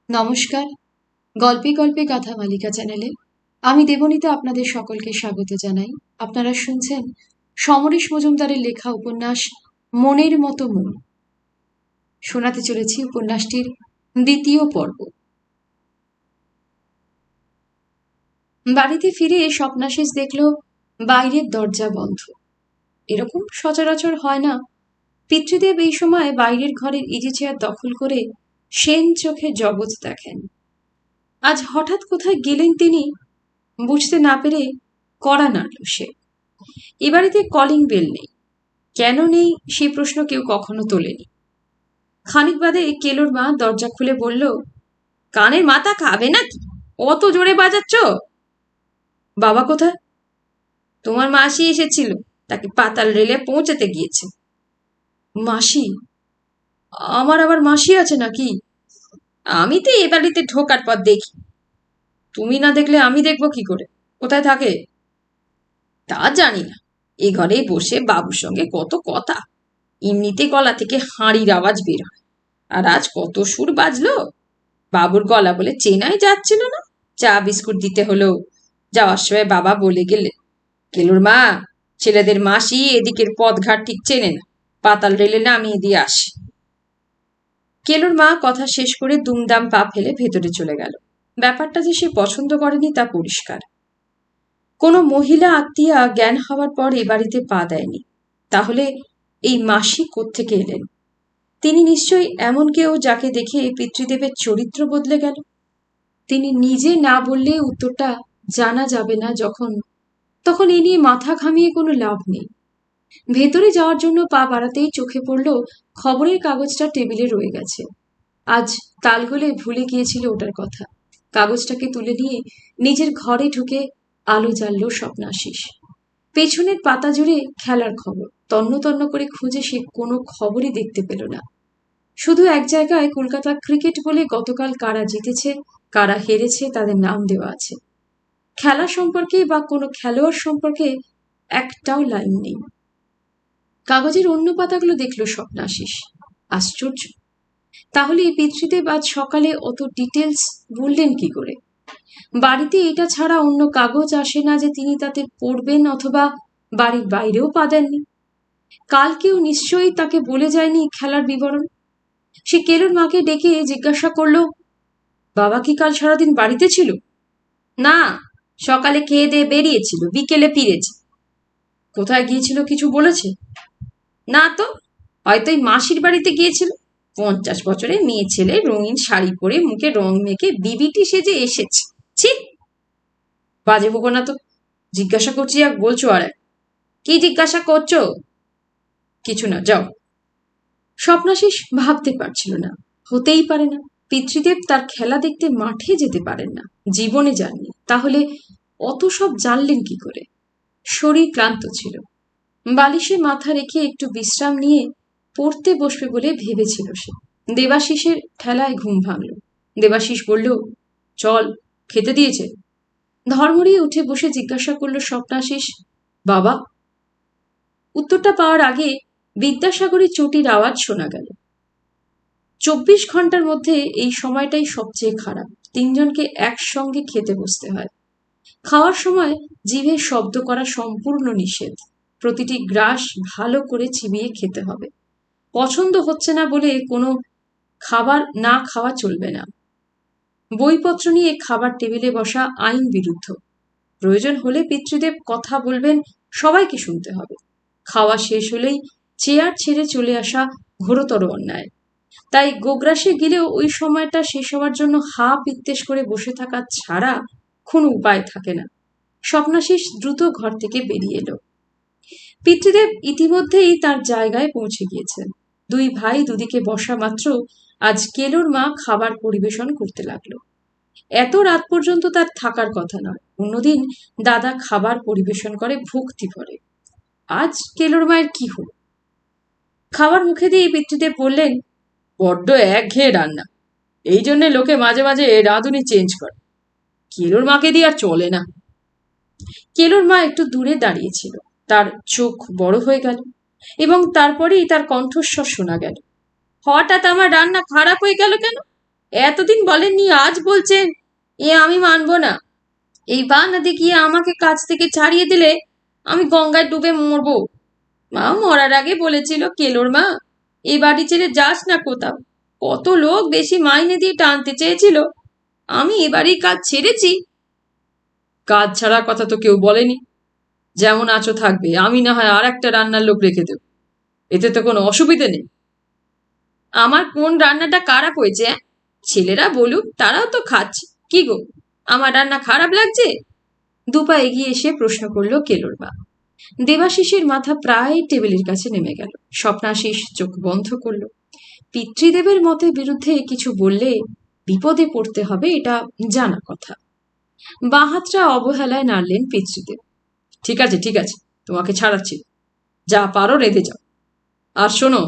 নমস্কার। গল্পে গল্পে গাথা মালিকা চ্যানেলে আমি দেবনীতা আপনাদের সকলকে স্বাগত জানাই। আপনারা শুনছেন সমরেশ মজুমদারের লেখা উপন্যাস মনের মতো মন। শোনাতে চলেছি উপন্যাসটির দ্বিতীয় পর্ব। বাড়িতে ফিরে স্বপ্নাশিস দেখল বাইরের দরজা বন্ধ। এরকম সচরাচর হয় না। পিতৃদেব এই সময় বাইরের ঘরের ইজি চেয়ার দখল করে সেন চোখে জগৎ দেখেন। আজ হঠাৎ কোথায় গেলেন তিনি বুঝতে না পেরে কড়া নাড়ল সে। এ বাড়িতে কলিং বেল নেই। কেন নেই সে প্রশ্ন কেউ কখনো তোলেনি। খানিক বাদে কেলোর মা দরজা খুলে বলল, কানের মাথা খাবে নাকি, অত জোরে বাজাচ্ছ? বাবা কোথায়? তোমার মাসি এসেছিল, তাকে পাতাল রেলে পৌঁছাতে গিয়েছে। মাসি? আমার আবার মাসি আছে নাকি? আমি তো এ বাড়িতে ঢোকার পর দেখি। তুমি না দেখলে আমি দেখবো কি করে? কোথায় থাকে? তা জানি না, এ ঘরেই বসে বাবুর সঙ্গে কত কথা। এমনিতে গলা থেকে হাঁড়ির আওয়াজ বের হয়, আর আজ কত সুর বাজলো। বাবুর গলা বলে চেনাই যাচ্ছিল না। চা বিস্কুট দিতে হলো। যাওয়ার সময় বাবা বলে গেলে, কেলুর মা, ছেলেদের মাসি এদিকের পথঘাট ঠিক চেনে না, পাতাল রেলে নামিয়ে দিয়ে আসে। কেলুর মা কথা শেষ করে দুমদাম পা ফেলে ভেতরে চলে গেল। ব্যাপারটা যে সে পছন্দ করেনি তা পরিষ্কার। কোনো মহিলা আত্মীয়া জ্ঞান হওয়ার পর এ বাড়িতে পা দেয়নি। তাহলে এই মাসি কোত্থেকে এলেন? তিনি নিশ্চয়ই এমন কেউ যাকে দেখে পিতৃদেবের চরিত্র বদলে গেল। তিনি নিজে না বললে উত্তরটা জানা যাবে না তখন এ নিয়ে মাথা ঘামিয়ে কোনো লাভ নেই। ভেতরে যাওয়ার জন্য পা বাড়াতেই চোখে পড়ল খবরের কাগজটা টেবিলে রয়ে গেছে। আজ তালগোলে ভুলে গিয়েছিল ওটার কথা। কাগজটাকে তুলে নিয়ে নিজের ঘরে ঢুকে আলো জ্বালল স্বপ্নাশিস। পেছনের পাতা জুড়ে খেলার খবর। তন্ন তন্ন করে খুঁজে সে কোনো খবরই দেখতে পেল না। শুধু এক জায়গায় কলকাতা ক্রিকেট বলে গতকাল কারা জিতেছে কারা হেরেছে তাদের নাম দেওয়া আছে। খেলা সম্পর্কে বা কোনো খেলোয়াড় সম্পর্কে একটাও লাইন নেই। কাগজের অন্য পাতাগুলো দেখল স্বপ্নাশিস। আশ্চর্য! তাহলে এই পিতৃদেব আজ সকালে অত ডিটেলস বললেন কি করে? বাড়িতে এটা ছাড়া অন্য কাগজ আসে না যে তিনি তাতে পড়বেন, অথবা বাড়ির বাইরেও পা দেননি। কাল কেউ নিশ্চয়ই তাকে বলে যায়নি খেলার বিবরণ। সে কেলোর মাকে ডেকে জিজ্ঞাসা করল, বাবা কি কাল সারাদিন বাড়িতে ছিল? না, সকালে খেয়ে দিয়ে বেরিয়েছিল, বিকেলে ফিরেছে। কোথায় গিয়েছিল কিছু বলেছে? না তো, হয়তো এই মাসির বাড়িতে গিয়েছিল। 50 বছরের মেয়ে ছেলে রঙিন শাড়ি পরে মুখে রং মেখে বিবিটি সেজে এসেছে। ছি, বাজে বকো না তো। জিজ্ঞাসা করছি আর বলছো আর এক। কি জিজ্ঞাসা করছো? কিছু না, যাও। স্বপ্নাশিস ভাবতে পারছিল না, হতেই পারে না। পিতৃদেব তার খেলা দেখতে মাঠে যেতে পারেন না, জীবনে যাননি। তাহলে অত সব জানলেন কি করে? শরীর ক্লান্ত ছিল। বালিশে মাথা রেখে একটু বিশ্রাম নিয়ে পড়তে বসবে বলে ভেবেছিল সে। দেবাশিসের ঠেলায় ঘুম ভাঙল। দেবাশিস বলল, চল, খেতে দিয়েছে। ধর্মরিয়ে উঠে বসে জিজ্ঞাসা করল স্বপ্নাশিস, বাবা? উত্তরটা পাওয়ার আগে বিদ্যাসাগরের চটির আওয়াজ শোনা গেল। 24 ঘন্টার মধ্যে এই সময়টাই সবচেয়ে খারাপ। তিনজনকে একসঙ্গে খেতে বসতে হয়। খাওয়ার সময় জিভে শব্দ করা সম্পূর্ণ নিষেধ। প্রতিটি গ্রাস ভালো করে চিবিয়ে খেতে হবে। পছন্দ হচ্ছে না বলে কোনো খাবার না খাওয়া চলবে না। বইপত্র নিয়ে খাবার টেবিলে বসা আইন বিরুদ্ধ। প্রয়োজন হলে পিতৃদেব কথা বলবেন, সবাইকে শুনতে হবে। খাওয়া শেষ হলেই চেয়ার ছেড়ে চলে আসা ঘোরতর অন্যায়। তাই গোগ্রাসে গেলেও ওই সময়টা শেষ হওয়ার জন্য হা পিত্তেশ করে বসে থাকা ছাড়া কোনো উপায় থাকে না। স্বপ্নাশিস দ্রুত ঘর থেকে বেরিয়ে এলো। পিতৃদেব ইতিমধ্যেই তার জায়গায় পৌঁছে গিয়েছেন। দুই ভাই দুদিকে বসা মাত্র আজ কেলোর মা খাবার পরিবেশন করতে লাগলো। এত রাত পর্যন্ত তার থাকার কথা নয়। অন্যদিন দাদা খাবার পরিবেশন করে ভক্তি ভরে। আজ কেলোর মায়ের কি হল? খাবার মুখে দিয়ে পিতৃদেব বললেন, বড্ড একঘেয়ে রান্না, এই জন্যে লোকে মাঝে মাঝে রাঁধুনি চেঞ্জ করে। কেলোর মাকে দিয়ে আর চলে না। কেলোর মা একটু দূরে দাঁড়িয়েছিল। তার চোখ বড় হয়ে গেল এবং তারপরেই তার কণ্ঠস্বর শোনা গেল, হঠাৎ আমার রান্না খারাপ হয়ে গেল কেন? এতদিন বলেননি, আজ বলছেন? এ আমি মানবো না। এই বাহানা দেখিয়ে আমাকে কাজ থেকে ছাড়িয়ে দিলে আমি গঙ্গায় ডুবে মরবো। মা মরার আগে বলেছিল, কেলোর মা, এই বাড়ি ছেড়ে যাস না কোথাও। কত লোক বেশি মাইনে দিয়ে টানতে চেয়েছিল, আমি এবারই কাজ ছেড়েছি। কাজ ছাড়ার কথা তো কেউ বলেনি। যেমন আছো থাকবে, আমি না হয় আর একটা রান্নার লোক রেখে দেব, এতে তো কোনো অসুবিধে নেই। আমার কোন রান্নাটা খারাপ হয়েছে? ছেলেরা বলুক, তারাও তো খাচ্ছে। কি গো, আমার রান্না খারাপ লাগছে? দুপা এগিয়ে এসে প্রশ্ন করলো কেলোর মা। দেবাশিসের মাথা প্রায় টেবিলের কাছে নেমে গেল। স্বপ্নাশিস চোখ বন্ধ করলো। পিতৃদেবের মতের বিরুদ্ধে কিছু বললে বিপদে পড়তে হবে, এটা জানা কথা। বাঁ হাতটা অবহেলায় নাড়লেন পিতৃদেব। ঠিক আছে ঠিক আছে, তোমাকে ছাড়াচ্ছি, যা পারো রেঁধে যাও। আর শোনো,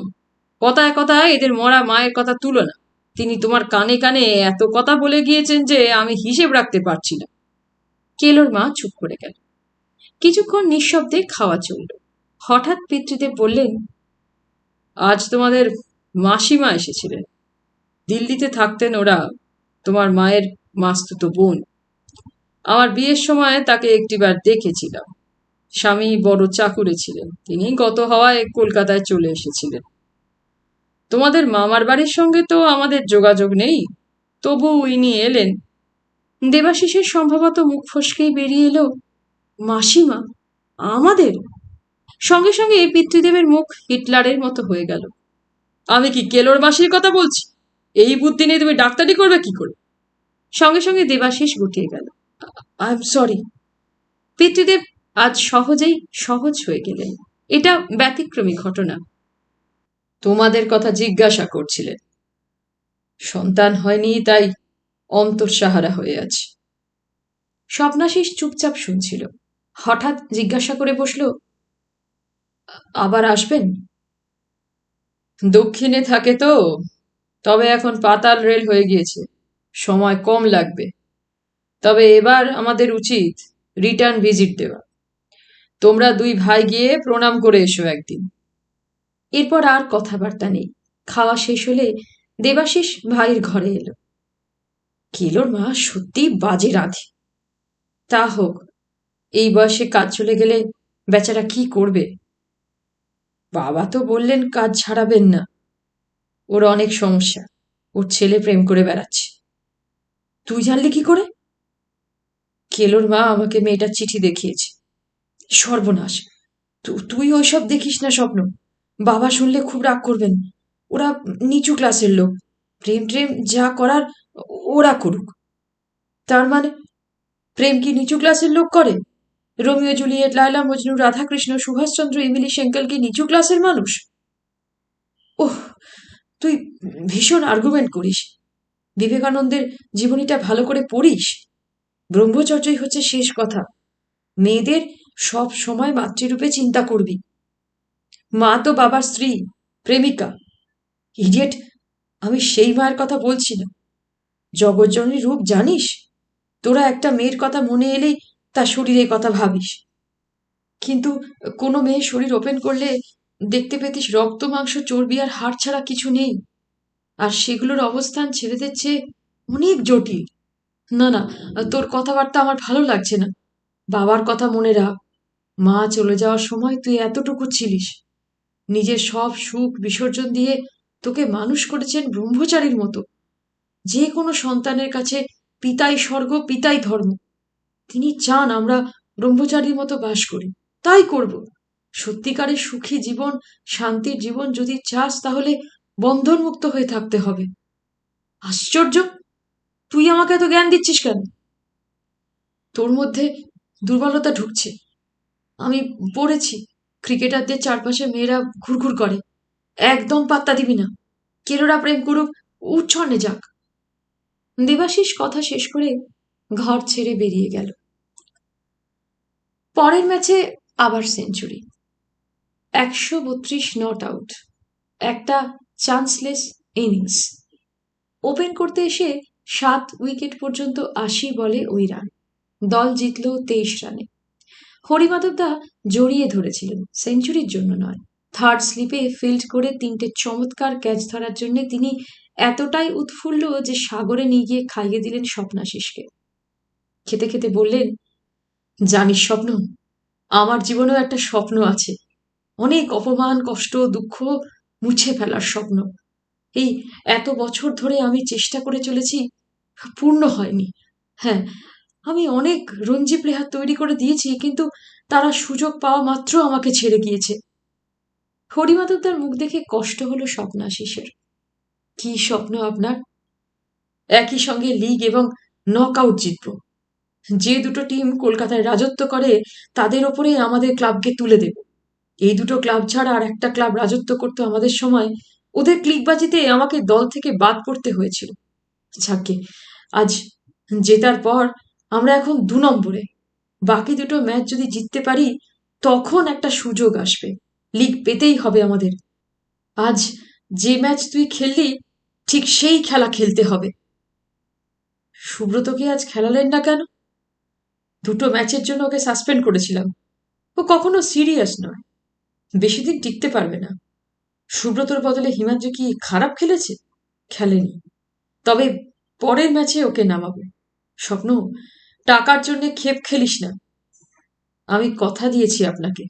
কথায় কথায় এদের মরা মায়ের কথা তুলো না। তিনি তোমার কানে কানে এত কথা বলে গিয়েছেন যে আমি হিসেব রাখতে পারছি না। কেলোর মা চুপ করে গেল। কিছুক্ষণ নিঃশব্দে খাওয়া চলল। হঠাৎ পিতৃদেব বললেন, আজ তোমাদের মাসিমা এসেছিলেন। দিল্লিতে থাকতেন ওরা, তোমার মায়ের মাস্তুতো বোন। আমার বিয়ের সময় তাকে একটিবার দেখেছিলাম। স্বামী বড় চাকুরে ছিলেন, তিনি গত হওয়ায় কলকাতায় চলে এসেছিলেন। তোমাদের মামার বাড়ির সঙ্গে তো আমাদের যোগাযোগ নেই, তবু ইনি এলেন। দেবাশিসের সম্ভবত মুখ ফসকেই বেরিয়ে এলো, মাসিমা আমাদের? সঙ্গে সঙ্গে পিতৃদেবের মুখ হিটলারের মতো হয়ে গেল। আমি কি কেলোর মাসির কথা বলছি? এই বুদ্ধি নিয়ে তুমি ডাক্তারি করবে কি করে? সঙ্গে সঙ্গে দেবাশিস গুটিয়ে গেল। I am sorry. পিতৃদেব আজ সহজেই সহজ হয়ে গেলেন। এটা ব্যতিক্রমী ঘটনা। তোমাদের কথা জিজ্ঞাসা করছিলেন। সন্তান হয়নি, তাই অন্তঃসাহারা হয়ে আছে। স্বপ্নাশিস চুপচাপ শুনছিল। হঠাৎ জিজ্ঞাসা করে বসল, আবার আসবেন? দক্ষিণে থাকে তো, তবে এখন পাতাল রেল হয়ে গিয়েছে, সময় কম লাগবে। তবে এবার আমাদের উচিত রিটার্ন ভিজিট দেওয়া। তোমরা দুই ভাই গিয়ে প্রণাম করে এসো একদিন। এরপর আর কথাবার্তা নেই। খাওয়া শেষ হলে দেবাশিস ভাইয়ের ঘরে এলো। কেলোর মা সত্যি বাজে রাঁধে। তা হোক, এই বয়সে কাজ চলে গেলে বেচারা কি করবে? বাবা তো বললেন কাজ ছাড়াবেন না, ওর অনেক সমস্যা, ওর ছেলে প্রেম করে বেড়াচ্ছে। তুই জানলি কি করে? কেলোর মা আমাকে মেয়েটার চিঠি দেখিয়েছে। সর্বনাশ, তুই ওইসব দেখিস না স্বপ্ন, বাবা শুনলে খুব রাগ করবেন। ওরা নিচু ক্লাসের লোক, প্রেম ট্রেম যা করার ওরা করুক। তার মানে প্রেম কি নিচু ক্লাসের লোক করে? Romeo Juliet, Laila Majnu, Radhakrishna, Subhashchandra, Emilie Schenkl কি নিচু ক্লাসের মানুষ? ওহ, তুই ভীষণ আর্গুমেন্ট করিস। বিবেকানন্দের জীবনীটা ভালো করে পড়িস। ব্রহ্মচর্যই হচ্ছে শেষ কথা। মেয়েদের সব সময় মাতৃরূপে চিন্তা করবি। মা তো বাবার স্ত্রী, প্রেমিকা। ইডিয়েট, আমি সেই মায়ের কথা বলছি না। জগজ্জননীর রূপ জানিস? তোরা একটা মেয়ের কথা মনে এলেই তার শরীরের কথা ভাবিস। কিন্তু কোনো মেয়ের শরীর ওপেন করলে দেখতে পেতিস রক্ত, মাংস, চর্বি আর হাড় ছাড়া কিছু নেই। আর সেগুলোর অবস্থান ছেলেদের চেয়ে অনেক জটিল। না না, তোর কথাবার্তা আমার ভালো লাগছে না। বাবার কথা মনে রাখ। মা চলে যাওয়ার সময় তুই এতটুকু ছিলিস। নিজের সব সুখ বিসর্জন দিয়ে তোকে মানুষ করেছেন ব্রহ্মচারীর মতো। যে কোনো সন্তানের কাছে পিতাই স্বর্গ, পিতাই ধর্ম। তিনি চান আমরা ব্রহ্মচারীর মতো বাস করি, তাই করব। সত্যিকারের সুখী জীবন, শান্তির জীবন যদি চাস, তাহলে বন্ধনমুক্ত হয়ে থাকতে হবে। আশ্চর্য, তুই আমাকে এত জ্ঞান দিচ্ছিস কেন? তোর মধ্যে দুর্বলতা ঢুকছে। আমি পড়েছি, ক্রিকেটারদের চারপাশে মেয়েরা ঘুরঘুর করে। একদম পাত্তা দিবি না। কেলোরা প্রেম করুক, উচ্ছন্নে যাক। দেবাশিস কথা শেষ করে ঘর ছেড়ে বেরিয়ে গেল। পরের ম্যাচে আবার সেঞ্চুরি, 132 নট আউট, একটা চান্সলেস ইনিংস। ওপেন করতে এসে 7 উইকেট পর্যন্ত 80 বলে ওই রান। দল জিতল 23 রানে। হরিমাধবদা জড়িয়ে ধরেছিলেন, সেঞ্চুরির জন্য নয়। থার্ড স্লিপে ফিল্ড করে 3টে চমৎকার ক্যাচ ধরার জন্য তিনি এতটাই উৎফুল্ল যে সাগরে নিয়ে গিয়ে খাইয়ে দিলেন স্বপ্নাশিসকে। খেতে খেতে বললেন, জানিস স্বপ্ন, আমার জীবনেও একটা স্বপ্ন আছে, অনেক অপমান কষ্ট দুঃখ মুছে ফেলার স্বপ্ন। এই এত বছর ধরে আমি চেষ্টা করে চলেছি, পূর্ণ হয়নি। হ্যাঁ, আমি অনেক রঞ্জি প্লেয়ার তৈরি করে দিয়েছি, কিন্তু তারা সুযোগ পাওয়া মাত্র আমাকে ছেড়ে গিয়েছে। হরিমাধবদার মুখ দেখে কষ্ট হলো স্বপ্নাশিসের। কি স্বপ্ন আপনার? একই সঙ্গে লিগ এবং নকআউট জিতব, যে দুটো টিম কলকাতায় রাজত্ব করে তাদের ওপরে আমাদের ক্লাবকে তুলে দেব। এই দুটো ক্লাব ছাড়া আর একটা ক্লাব রাজত্ব করতো আমাদের সময়, ওদের ক্লিকবাজিতে আমাকে দল থেকে বাদ পড়তে হয়েছিল। যাকে আজ জেতার পর আমরা এখন 2 নম্বরে। বাকি দুটো ম্যাচ যদি জিততে পারি তখন একটা সুযোগ আসবে, লিগ পেতেই হবে আমাদের। আজ যে ম্যাচ তুই খেললি ঠিক সেই খেলা খেলতে হবে। সুব্রতকে আজ খেলালেন না কেন? দুটো ম্যাচের জন্য ওকে সাসপেন্ড করেছিলাম। ও কখনো সিরিয়াস নয়, বেশি দিন টিকতে পারবে না। সুব্রতর বদলে হিমাদ্রি কি খারাপ খেলেছে? খেলেনি। তবে পরের ম্যাচে ওকে নামাবো। স্বপ্ন, টাকার জন্য খেপ খেলিস না, আমি কথা দিয়েছি আপনাকে।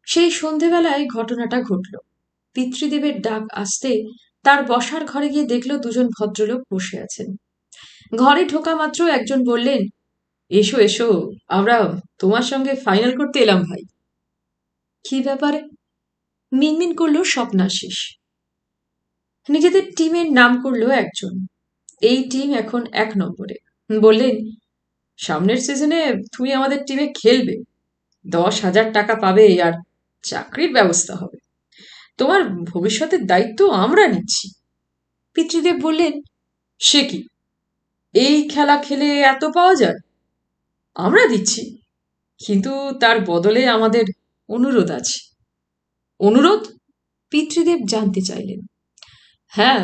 সেই সন্ধেবেলায় ঘটনাটা ঘটল। পিতৃদেবের ডাক আসতে তার বসার ঘরে গিয়ে দেখলো দুজন ভদ্রলোক বসে আছেন। ঘরে ঢোকা মাত্র একজন বললেন, এসো এসো, আমরা তোমার সঙ্গে ফাইনাল করতে এলাম ভাই। কি ব্যাপারে? মিনমিন করলো স্বপ্নাশিস। নিজেদের টিমের নাম করলো একজন। এই টিম এখন 1 নম্বরে। বললেন, সামনের সিজনে তুমি আমাদের টিমে খেলবে, 10,000 টাকা পাবে আর চাকরির ব্যবস্থা হবে। তোমার ভবিষ্যতের দায়িত্ব আমরা নিচ্ছি। পিতৃদেব বললেন, সে কি, এই খেলা খেলে এত পাওয়া যায়? আমরা দিচ্ছি, কিন্তু তার বদলে আমাদের অনুরোধ আছে। অনুরোধ? পিতৃদেব জানতে চাইলেন। হ্যাঁ,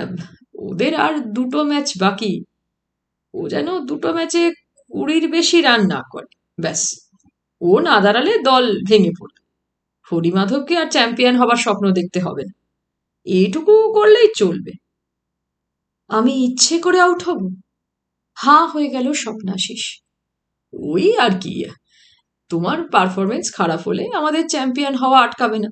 ওদের আর 2টো ম্যাচ বাকি। ও যেন 2টো ম্যাচে 20-র বেশি রান না করে, ব্যাস। ও না দাঁড়ালে দল ভেঙে পড়বে। হরিমাধবকে আর চ্যাম্পিয়ন হবার স্বপ্ন দেখতে হবে না, এইটুকু করলেই চলবে। আমি ইচ্ছে করে আউট হব? হাঁ হয়ে গেল স্বপ্নাশিস। ওই আর কি, তোমার পারফরমেন্স খারাপ হলে আমাদের চ্যাম্পিয়ন হওয়া আটকাবে না।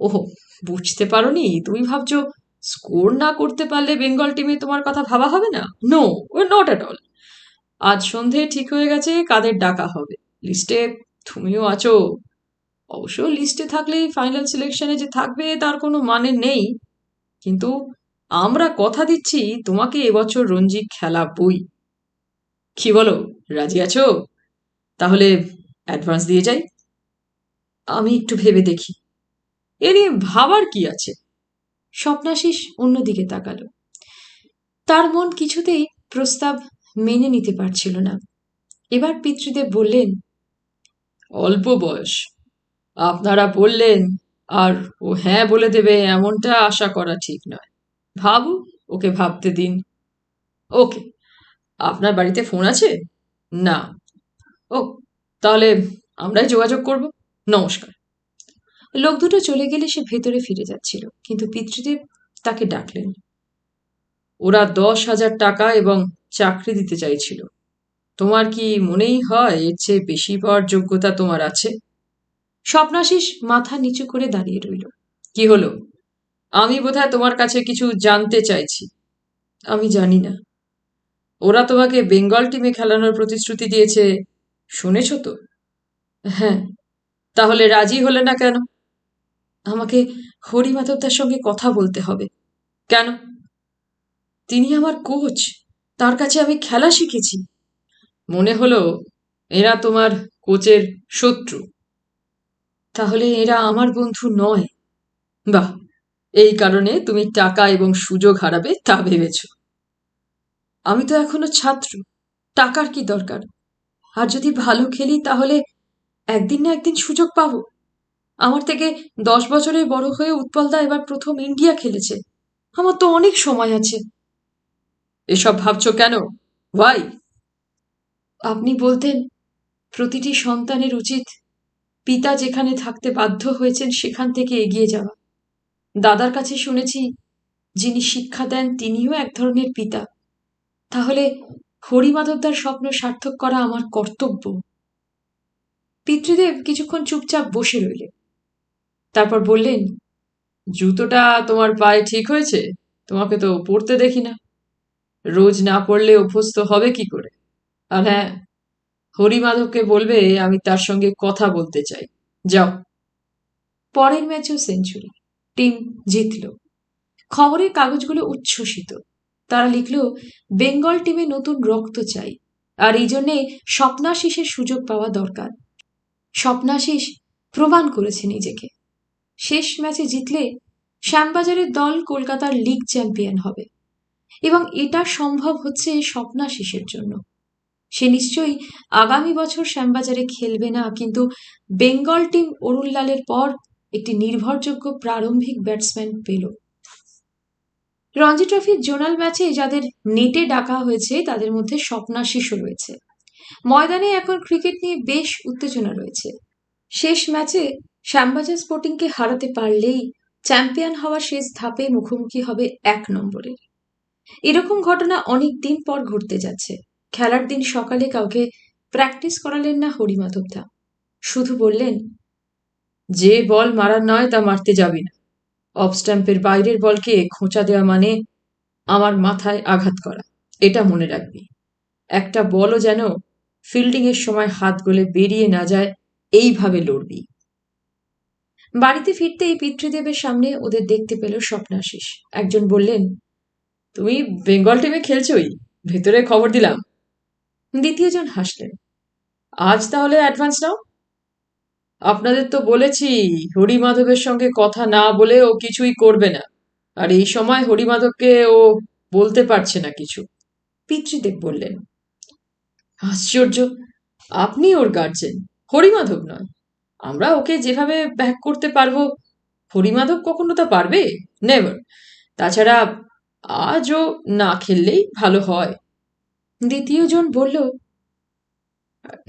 ওহো, বুঝতে পারোনি? তুমি ভাবছো স্কোর না করতে পারলে বেঙ্গল টিমে তোমার কথা ভাবা হবে না? No, not at all. আজ সন্ধে ঠিক হয়ে গেছে কাদের ডাকা হবে। লিস্টে তুমিও আছো। অবশ্য লিস্টে থাকলেই ফাইনাল সিলেকশনে যে থাকবে তার কোনো মানে নেই, কিন্তু আমরা কথা দিচ্ছি তোমাকে এবছর রঞ্জি খেলাবই। কি বলো, রাজি আছো? তাহলে অ্যাডভান্স দিয়ে যাই। আমি একটু ভেবে দেখি। এ নিয়ে ভাবার কি আছে? স্বপ্নাশিস অন্যদিকে তাকালো। তার মন কিছুতেই প্রস্তাব মেনে নিতে পারছিল না। এবার পিতৃদেব বললেন, অল্প বয়স, আপনারা বললেন আর ও হ্যাঁ বলে দেবে এমনটা আশা করা ঠিক নয়। ভাবুক, ওকে ভাবতে দিন। ওকে, আপনার বাড়িতে ফোন আছে? না। ও, তাহলে আমরাই যোগাযোগ করব। নমস্কার। লোক দুটো চলে গেলে সে ভেতরে ফিরে যাচ্ছিল, কিন্তু পিতৃদেব তাকে ডাকলেন। ওরা 10,000 টাকা এবং চাকরি দিতে চাইছিল। তোমার কি মনেই হয় এর চেয়ে বেশি পাওয়ার যোগ্যতা তোমার আছে? স্বপ্নাশিস মাথা নিচু করে দাঁড়িয়ে রইল। কি হলো? আমি বোধহয় তোমার কাছে কিছু জানতে চাইছি। আমি জানি না। ওরা তোমাকে বেঙ্গল টিমে খেলানোর প্রতিশ্রুতি দিয়েছে, শুনেছ তো? হ্যাঁ। তাহলে রাজি হলে না কেন? আমাকে হরিমাধবদার সঙ্গে কথা বলতে হবে। কেন? তিনি আমার কোচ, তার কাছে আমি খেলা শিখেছি। মনে হলো এরা তোমার কোচের শত্রু। তাহলে এরা আমার বন্ধু নয়? বাহ, এই কারণে তুমি টাকা এবং সুযোগ হারাবে তা ভেবেছ? আমি তো এখনো ছাত্র, টাকার কি দরকার? আর যদি ভালো খেলি তাহলে একদিন না একদিন সুযোগ পাবো। আমার থেকে 10 বছরের বড় হয়ে উৎপলদা এবার প্রথম ইন্ডিয়া খেলেছে, আমার তো অনেক সময় আছে। এসব ভাবছো কেন? ওয়াই? আপনি বলতেন প্রতিটি সন্তানের উচিত পিতা যেখানে থাকতে বাধ্য হয়েছেন সেখান থেকে এগিয়ে যাওয়া। দাদার কাছে শুনেছি যিনি শিক্ষা দেন তিনিও এক ধরনের পিতা। তাহলে হরিমাধবদার স্বপ্ন সার্থক করা আমার কর্তব্য। পিতৃদেব কিছুক্ষণ চুপচাপ বসে রইলেন, তারপর বললেন, জুতোটা তোমার পায়ে ঠিক হয়েছে? তোমাকে তো পরতে দেখি না। রোজ না পড়লে অভ্যস্ত হবে কি করে? আর হ্যাঁ, হরিমাধবকে বলবে আমি তার সঙ্গে কথা বলতে চাই। যাও। পরের ম্যাচেও সেঞ্চুরি, টিম জিতল। খবরের কাগজগুলো উচ্ছ্বসিত। তারা লিখল, বেঙ্গল টিমে নতুন রক্ত চাই, আর এই জন্যে স্বপ্নাশিসের সুযোগ পাওয়া দরকার। স্বপ্নাশিস প্রমাণ করেছে নিজেকে। শেষ ম্যাচে জিতলে শ্যামবাজারের দল কলকাতার লিগ চ্যাম্পিয়ন হবে, এবং এটা সম্ভব হচ্ছে স্বপ্নাশিসের জন্য। সে নিশ্চয়ই আগামী বছর শ্যামবাজারে খেলবে না, কিন্তু বেঙ্গল টিম অরুণলালের পর একটি নির্ভরযোগ্য প্রারম্ভিক ব্যাটসম্যান পেল। রঞ্জি ট্রফির জোনাল ম্যাচে যাদের নেটে ডাকা হয়েছে তাদের মধ্যে স্বপ্নাশিসও রয়েছে। ময়দানে এখন ক্রিকেট নিয়ে বেশ উত্তেজনা রয়েছে। শেষ ম্যাচে শ্যামবাজার স্পোর্টিংকে হারাতে পারলেই চ্যাম্পিয়ন হওয়ার শেষ ধাপে মুখোমুখি হবে ১ নম্বরের। এরকম ঘটনা অনেক দিন পর ঘটতে যাচ্ছে। খেলার দিন সকালে কাউকে প্র্যাকটিস করালেন না হরিমাধবদা। শুধু বললেন, যে বল মারার নয় তা মারতে যাবি না। অফ স্ট্যাম্পের বাইরের বলকে খোঁচা দেওয়া মানে আমার মাথায় আঘাত করা, এটা মনে রাখবি। একটা বলও যেন ফিল্ডিং এর সময় হাত গলে বেরিয়ে না যায়, এইভাবে লড়বি। বাড়িতে ফিরতেই পিতৃদেবের সামনে ওদের দেখতে পেল স্বপ্নাশিস। একজন বললেন, তুমি বেঙ্গল টিমে খেলছই, ভেতরে খবর দিলাম। দ্বিতীয়জন হাসলেন, আজ তাহলে অ্যাডভান্স নাও। আপনাদের তো বলেছি হরিমাধবের সঙ্গে কথা না বলে ও কিছুই করবে না, আর এই সময় হরিমাধবকে ও বলতে পারছে না কিছু। পিতৃদেব বললেন, আশ্চর্য, আপনি ওর গার্জেন, হরিমাধব নয়। আমরা ওকে যেভাবে ব্যাক করতে পারবো, হরিমাধব কখনো তা পারবে? নেভার। তাছাড়া আজও না খেললেই ভালো হয়। দ্বিতীয় জন বলল,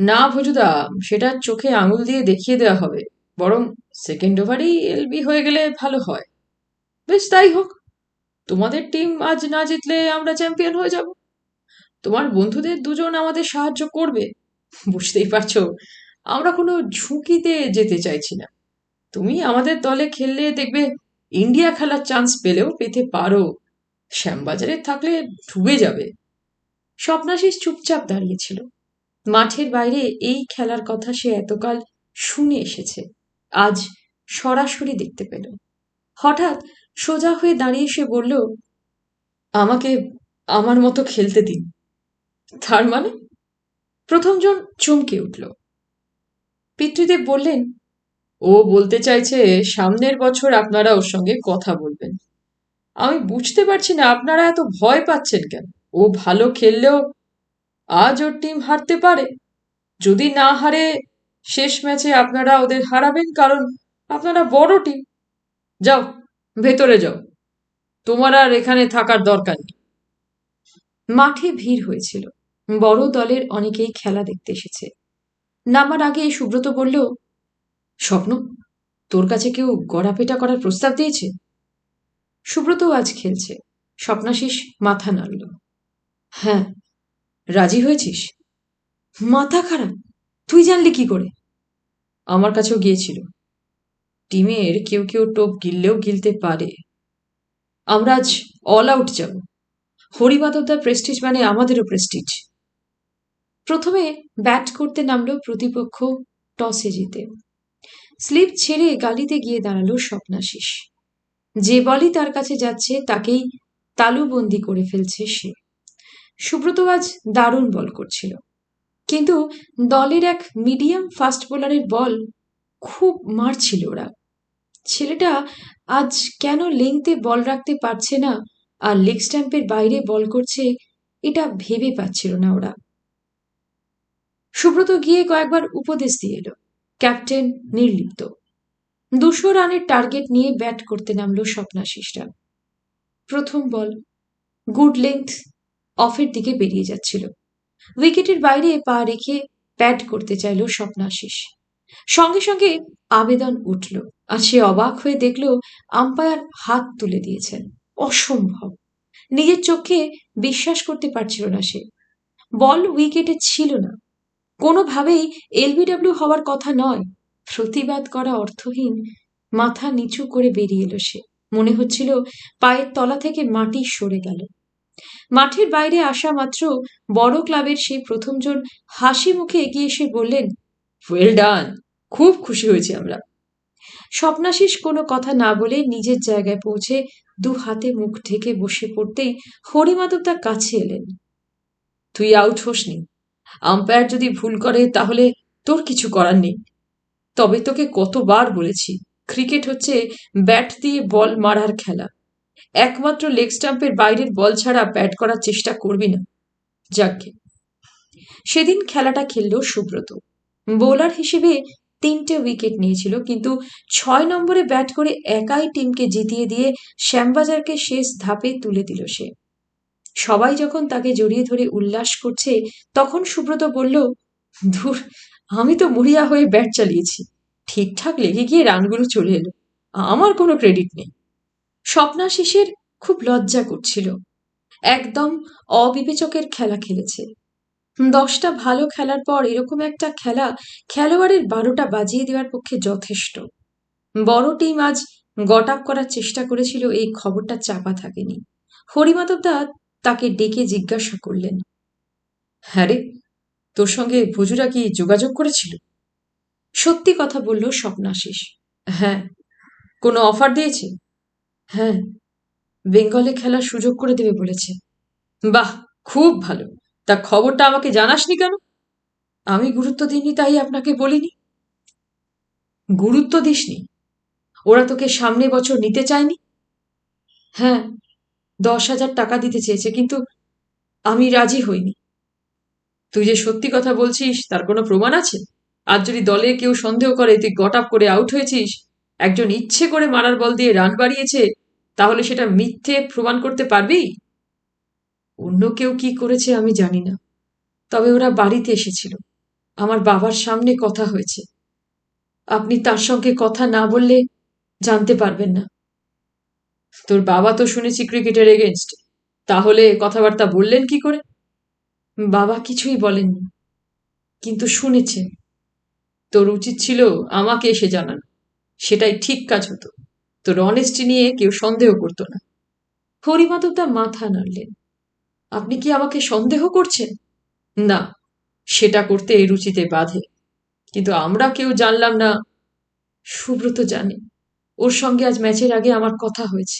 না ভজুদা, সেটা চোখে আঙুল দিয়ে দেখিয়ে দেওয়া হবে, বরং সেকেন্ড ওভারেই এলবি হয়ে গেলে ভালো হয়। বেশ, তাই হোক। তোমাদের টিম আজ না জিতলে আমরা চ্যাম্পিয়ন হয়ে যাব। তোমার বন্ধুদের দুজন আমাদের সাহায্য করবে। বুঝতেই পারছো, আমরা কোনো ঝুঁকিতে যেতে চাইছি না। তুমি আমাদের দলে খেললে দেখবে ইন্ডিয়া খেলার চান্স পেলেও পেতে পারো। শ্যামবাজারে থাকলে ডুবে যাবে। স্বপ্নাশিস চুপচাপ দাঁড়িয়েছিল। মাঠের বাইরে এই খেলার কথা সে এতকাল শুনে এসেছে, আজ সরাসরি দেখতে পেল। হঠাৎ সোজা হয়ে দাঁড়িয়ে সে বলল, আমাকে আমার মতো খেলতে দিন। তার মানে? প্রথমজন চমকে উঠল। পিতৃদেব বললেন, ও বলতে চাইছে সামনের বছর আপনারা ওর সঙ্গে কথা বলবেন। আমি বুঝতে পারছি না আপনারা এত ভয় পাচ্ছেন কেন। ও ভালো খেললেও আজ ওর টিম হারতে পারে। যদি না হারে, শেষ ম্যাচে আপনারা ওদের হারাবেন, কারণ আপনারা বড় টিম। যাও, ভেতরে যাও, তোমার আর এখানে থাকার দরকার নেই। মাঠে ভিড় হয়েছিল। বড় দলের অনেকেই খেলা দেখতে এসেছে। নামার আগে সুব্রত বলল, স্বপ্ন, তোর কাছে কেউ গড়াপেটা করার প্রস্তাব দিয়েছে? সুব্রতও আজ খেলছে। স্বপ্নাশিস মাথা নাড়ল। হ্যাঁ। রাজি হয়েছিস? মাথা খারাপ, তুই জানলি কি করে? আমার কাছেও গিয়েছিল। টিমের কেউ কেউ টোপ গিললেও গিলতে পারে। আমরা আজ অল আউট যাব। হরিমাধবদার প্রেস্টিজ মানে আমাদেরও প্রেস্টিজ। প্রথমে ব্যাট করতে নামল প্রতিপক্ষ টসে জিতে। স্লিপ ছেড়ে গালিতে গিয়ে দাঁড়ালো স্বপ্নাশিস। যে বলই তার কাছে যাচ্ছে তাকেই তালুবন্দি করে ফেলছে সে। সুব্রত আজ দারুণ বল করছিল, কিন্তু দলের এক মিডিয়াম ফাস্ট বোলারের বল খুব মারছিল ওরা। ছেলেটা আজ কেন লেংথে বল রাখতে পারছে না আর লেগ স্ট্যাম্পের বাইরে বল করছে, এটা ভেবে পাচ্ছিল না ওরা। সুব্রত গিয়ে কয়েকবার উপদেশ দিয়ে এলো। ক্যাপ্টেন নির্লিপ্ত। ২০০ রানের টার্গেট নিয়ে ব্যাট করতে নামলো স্বপ্নাশিসরা। প্রথম বল, গুড লেংথ, অফের দিকে বেরিয়ে যাচ্ছিল। উইকেটের বাইরে পা রেখে ব্যাট করতে চাইল স্বপ্নাশিস। সঙ্গে সঙ্গে আবেদন উঠল, আর সে অবাক হয়ে দেখল আম্পায়ার হাত তুলে দিয়েছেন। অসম্ভব। নিজের চোখে বিশ্বাস করতে পারছিল না সে। বল উইকেটে ছিল না। কোনোভাবেই এলবিডব্লিউ হওয়ার কথা নয়। প্রতিবাদ করা অর্থহীন। মাথা নিচু করে বেরিয়ে এলো সে। মনে হচ্ছিল পায়ের তলা থেকে মাটি সরে গেল। মাঠের বাইরে আসা মাত্র বড় ক্লাবের সেই প্রথমজন হাসি মুখে এগিয়ে এসে বললেন, ওয়েল ডান, খুব খুশি হয়েছি আমরা। স্বপ্নাশিস কোনো কথা না বলে নিজের জায়গায় পৌঁছে দু হাতে মুখ ঢেকে বসে পড়তেই হরিমাধব তার কাছে এলেন। তুই আউট হোসনি। আম্পায়ার যদি ভুল করে তাহলে তোর কিছু করার নেই। তবে তোকে কতবার বলেছি, ক্রিকেট হচ্ছে ব্যাট দিয়ে বল মারার খেলা। একমাত্র লেগ স্টাম্পের বাইরের বল ছাড়া ব্যাট করার চেষ্টা করবি না। যাকে সেদিন খেলাটা খেলল সুব্রত। বোলার হিসেবে 3টে উইকেট নিয়েছিল, কিন্তু 6 নম্বরে ব্যাট করে একাই টিমকে জিতিয়ে দিয়ে শ্যামবাজারকে শেষ ধাপে তুলে দিল সে। সবাই যখন তাকে জড়িয়ে ধরে উল্লাস করছে, তখন সুব্রত বলল, ধুর, আমি তো মরিয়া হয়ে ব্যাট চালিয়েছি, ঠিকঠাক লেগে গিয়ে রানগুলো চলে এলো, আমার কোনো ক্রেডিট নেই। স্বপ্নাশিসের খুব লজ্জা করছিল। একদম অবিবেচকের খেলা খেলেছে। 10টা ভালো খেলার পর এরকম একটা খেলা খেলোয়াড়ের 12টা বাজিয়ে দেওয়ার পক্ষে যথেষ্ট। বড় টিম আজ গট আপ করার চেষ্টা করেছিল, এই খবরটা চাপা থাকেনি। হরিমাধব দা তাকে ডেকে জিজ্ঞাসা করলেন, হ্যাঁ রে, তোর সঙ্গে ভুজুরা কি যোগাযোগ করেছিল? সত্যি কথা বলল স্বপ্নাশিস। হ্যাঁ। কোনো অফার দিয়েছে? হ্যাঁ, বেঙ্গলে খেলার সুযোগ করে দেবে বলেছে। বাহ, খুব ভালো। তা খবরটা আমাকে জানাসনি কেন? আমি গুরুত্ব দিইনি তাই আপনাকে বলিনি। গুরুত্ব দিসনি? ওরা তোকে সামনে বছর নিতে চায়নি? হ্যাঁ, 10,000 টাকা দিতে চেয়েছে, কিন্তু আমি রাজি হইনি। তুই যে সত্যি কথা বলছিস তার কোনো প্রমাণ আছে? আজ যদি দলে কেউ সন্দেহ করে তুই গট আপ করে আউট হয়েছিস, একজন ইচ্ছে করে মারার বল দিয়ে রান বাড়িয়েছে, তাহলে সেটা মিথ্যে প্রমাণ করতে পারবি? অন্য কেউ কি করেছে আমি জানি না, তবে ওরা বাড়িতে এসেছিল, আমার বাবার সামনে কথা হয়েছে। আপনি তার সঙ্গে কথা না বললে জানতে পারবেন না। তোর বাবা তো শুনেছি ক্রিকেটের এগেনস্ট, তাহলে কথাবার্তা বললেন কি করে? বাবা কিছুই বলেননি, কিন্তু শুনেছেন। তোর উচিত ছিল আমাকে এসে জানানো, সেটাই ঠিক কাজ হতো। তোর অনেস্টি নিয়ে কেউ সন্দেহ করতো না। হরিমাধব দা মাথা নাড়লেন। আপনি কি আমাকে সন্দেহ করছেন? না, সেটা করতে এই রুচিতে বাধে, কিন্তু আমরা কেউ জানলাম না। সুব্রত জানে, ওর সঙ্গে আজ ম্যাচের আগে আমার কথা হয়েছে।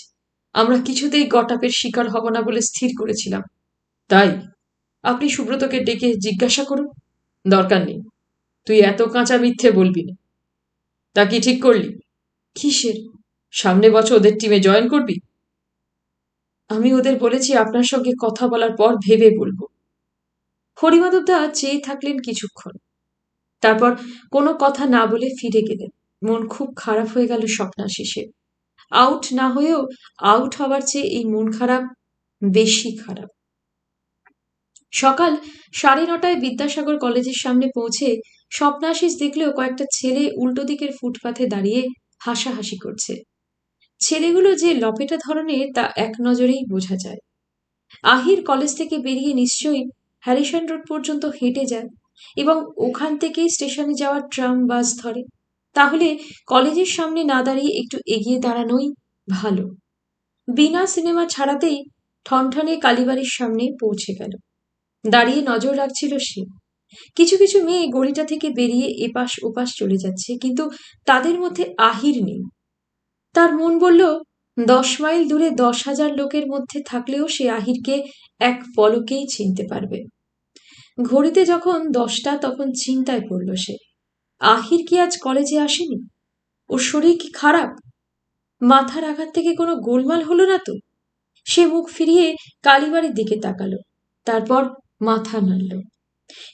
আমরা কিছুতেই গট আপের শিকার হব না বলে স্থির করেছিলাম। তাই আপনি সুব্রতকে ডেকে জিজ্ঞাসা করুন। দরকার নেই, তুই এত কাঁচা মিথ্যে বলবি না। তা কি ঠিক করলি? কিসের? সামনে বছর ওদের টিমে জয়েন করবি? আমি ওদের বলেছি আপনার সঙ্গে কথা বলার পর ভেবে বলবো। হরিমাধব দা চেয়ে থাকলেন কিছুক্ষণ, তারপর কোনো কথা না বলে ফিরে গেলেন। মন খুব খারাপ হয়ে গেল স্বপ্নাশিসের। আউট না হয়েও আউট হওয়ার চেয়ে এই মন খারাপ বেশি খারাপ। সকাল 9:30টায় বিদ্যাসাগর কলেজের সামনে পৌঁছে স্বপ্নাশিস দেখলেও কয়েকটা ছেলে উল্টো দিকের ফুটপাথে দাঁড়িয়ে হাসাহাসি করছে। ছেলেগুলো যে লপেটা ধরনের তা এক নজরেই বোঝা যায়। আহির কলেজ থেকে বেরিয়ে নিশ্চয়ই হ্যারিসন রোড পর্যন্ত হেঁটে যায় এবং ওখান থেকেই স্টেশনে যাওয়ার ট্রাম বাস ধরে। তাহলে কলেজের সামনে না দাঁড়িয়ে একটু এগিয়ে দাঁড়ানোই ভালো। বিনা সিনেমা ছাড়াতেই ঠনঠনে কালীবাড়ির সামনে পৌঁছে গেল। দাঁড়িয়ে নজর রাখছিল সে। কিছু কিছু মেয়ে গলিটা থেকে বেরিয়ে এপাশ ওপাশ চলে যাচ্ছে, কিন্তু তাদের মধ্যে আহির নেই। তার মন বলল, 10 মাইল দূরে 10,000 লোকের মধ্যে থাকলেও সে আহিরকে এক পলকেই চিনতে পারবে। ঘড়িতে যখন 10টা তখন চিন্তায় পড়ল সে। আহির কি আজ কলেজে আসেনি? ওর শরীর কি খারাপ? মাথার আঘাত থেকে কোনো গোলমাল হলো না তো? সে মুখ ফিরিয়ে কালীবাড়ির দিকে তাকালো, তারপর মাথা নাড়ল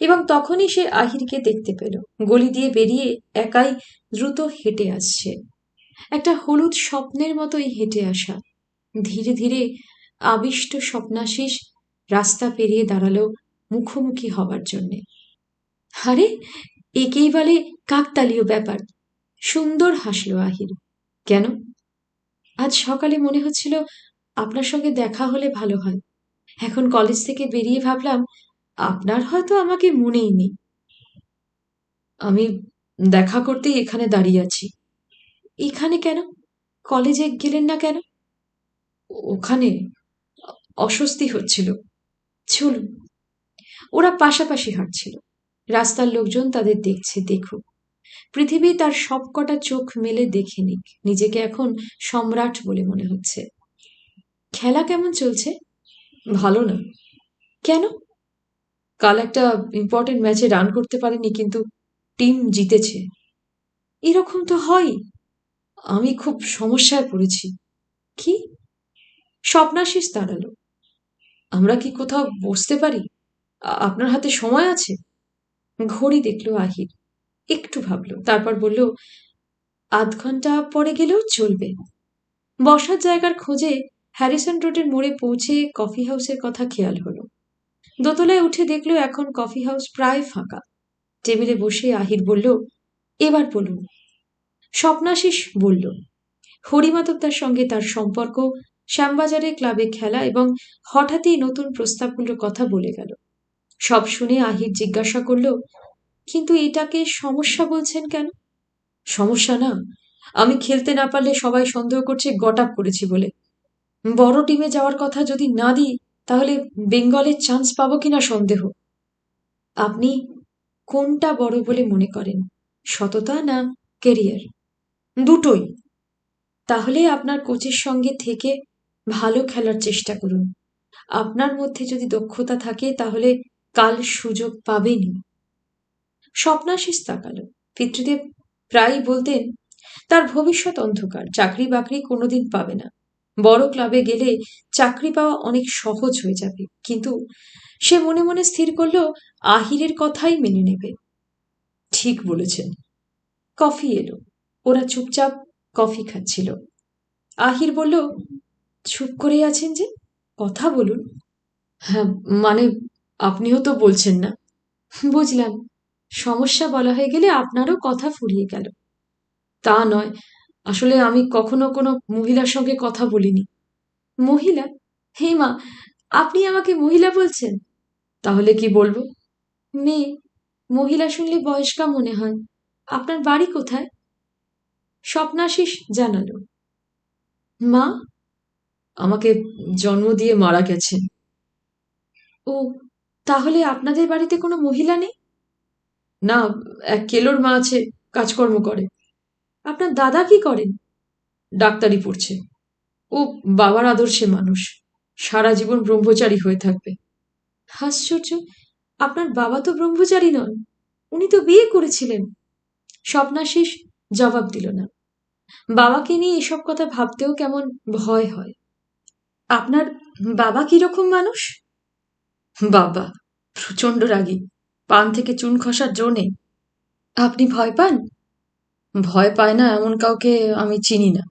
এবং তখনই সে আহিরকে দেখতে পেল। গলি দিয়ে বেরিয়ে একাই দ্রুত হেঁটে আসছে, একটা হলুদ স্বপ্নের মতোই হেঁটে আসা। ধীরে ধীরে আবিষ্ট স্বপ্নাশিস রাস্তা পেরিয়ে দাঁড়ালো মুখোমুখি হবার জন্যে। আরে, একেই বলে কাকতালীয় ব্যাপার। সুন্দর হাসলো আহির। কেন? আজ সকালে মনে হচ্ছিল আপনার সঙ্গে দেখা হলে ভালো হয়। এখন কলেজ থেকে বেরিয়ে ভাবলাম আপনার হয়তো আমাকে মনেই নেই। আমি দেখা করতেই এখানে দাঁড়িয়ে আছি। এখানে কেন? কলেজে গেলেন না কেন? ওখানে অস্বস্তি হচ্ছিল। চলুন। ওরা পাশাপাশি হাঁটছিল। রাস্তার লোকজন তাদের দেখছে, দেখুক। পৃথিবী তার সবকটা চোখ মেলে দেখে নিক। নিজেকে এখন সম্রাট বলে মনে হচ্ছে। খেলা কেমন চলছে? ভালো না। কেন? কাল একটা ইম্পর্টেন্ট ম্যাচে রান করতে পারেনি, কিন্তু টিম জিতেছে। এরকম তো হয়ই। আমি খুব সমস্যায় পড়েছি। কি? স্বপ্নাশিস দাঁড়ালো। আমরা কি কোথাও বসতে পারি? আপনার হাতে সময় আছে? ঘড়ি দেখলো আহির। একটু ভাবলো, তারপর বলল, আধ ঘন্টা পরে গেলেও চলবে। বসার জায়গার খোঁজে হ্যারিসন রোডের মোড়ে পৌঁছে কফি হাউসের কথা খেয়াল হলো। দোতলায় উঠে দেখলো এখন কফি হাউস প্রায় ফাঁকা। টেবিলে বসে আহির বলল, এবার বলুন। স্বপ্নাশিস বলল, হরিমাধব সঙ্গে তার সম্পর্ক, শ্যামবাজারে ক্লাবে খেলা এবং হঠাৎই নতুন প্রস্তাবগুলোর কথা বলে গেল। সব শুনে আহির জিজ্ঞাসা করল, কিন্তু এটাকে সমস্যা বলছেন কেন? সমস্যা না। আমি খেলতে না পারলে সবাই সন্দেহ করছে গট আপ করেছি বলে। বড় টিমে যাওয়ার কথা যদি না দিই, তাহলে বেঙ্গলের চান্স পাবো কিনা সন্দেহ। আপনি কোনটা বড় বলে মনে করেন, সততা না কেরিয়ার? দুটোই। তাহলে আপনার কোচের সঙ্গে থেকে ভালো খেলার চেষ্টা করুন। আপনার মধ্যে যদি দক্ষতা থাকে তাহলে কাল সুযোগ পাবেনই। স্বপ্নাশিস তাকালো। পিতৃদেব প্রায়ই বলতেন তার ভবিষ্যৎ অন্ধকার, চাকরি বাকরি কোনোদিন পাবে না। বড় ক্লাবে গেলে চাকরি পাওয়া অনেক সহজ হয়ে যাবে, কিন্তু সে মনে মনে স্থির করল আহিরের কথাই মেনে নেবে। ঠিক বলেছেন। কফি এলো। ওরা চুপচাপ কফি খাচ্ছিল। আহির বলল, চুপ করে আছেন যে, কথা বলুন। হ্যাঁ, মানে আপনিও তো বলছেন না। বুঝলাম। সমস্যা বলা হয়ে গেলে আপনারও কথা ফুরিয়ে গেল। তা নয়, আসলে আমি কখনো কোনো মহিলার সঙ্গে কথা বলিনি। মহিলা? হে মা, আপনি আমাকে মহিলা বলছেন? তাহলে কি বলবো? মেয়ে। মহিলা শুনলে বয়স্কা মনে হয়। আপনার বাড়ি কোথায়? স্বপ্নাশিস জানালো। মা? আমাকে জন্ম দিয়ে মারা গেছেন। ও, তাহলে আপনাদের বাড়িতে কোনো মহিলা নেই? না, এক কেলোর মা আছে, কাজকর্ম করে। আপনার দাদা কি করেন? ডাক্তারি পড়ছে। ও বাবার আদর্শে মানুষ, সারা জীবন ব্রহ্মচারী হয়ে থাকবে। আশ্চর্য, আপনার বাবা তো ব্রহ্মচারী নন, উনি তো বিয়ে করেছিলেন। স্বপ্নাশিস জবাব দিল না। বাবাকে নিয়ে এসব কথা ভাবতেও কেমন ভয় হয়। আপনার বাবা কিরকম মানুষ? বাবা প্রচন্ড রাগী, পান থেকে চুন খসার জো নেই। আপনি ভয় পান? ভয় পায় না এমন কাউকে আমি চিনি না।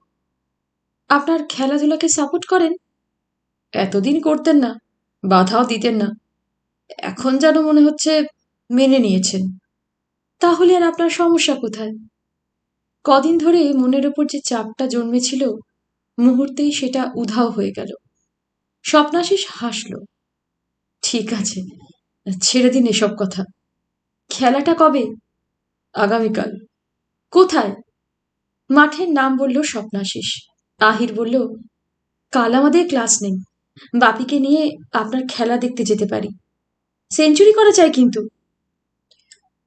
আপনার খেলাধুলাকে সাপোর্ট করেন? এতদিন করতেন না, বাধাও দিতেন না। এখন যেন মনে হচ্ছে মেনে নিয়েছেন। তাহলে আর আপনার সমস্যা কোথায়? কদিন ধরে মনের ওপর যে চাপটা জন্মেছিল, মুহূর্তেই সেটা উধাও হয়ে গেল। স্বপ্নাশিস হাসল। ঠিক আছে, ছেড়ে দিন এসব কথা। খেলাটা কবে? আগামীকাল। কোথায়? মাঠের নাম বলল স্বপ্নাশিস। আহির বলল, কাল আমাদের ক্লাস নেই। বাপিকে নিয়ে আপনার খেলা দেখতে যেতে পারি। সেঞ্চুরি করা যায় কিন্তু।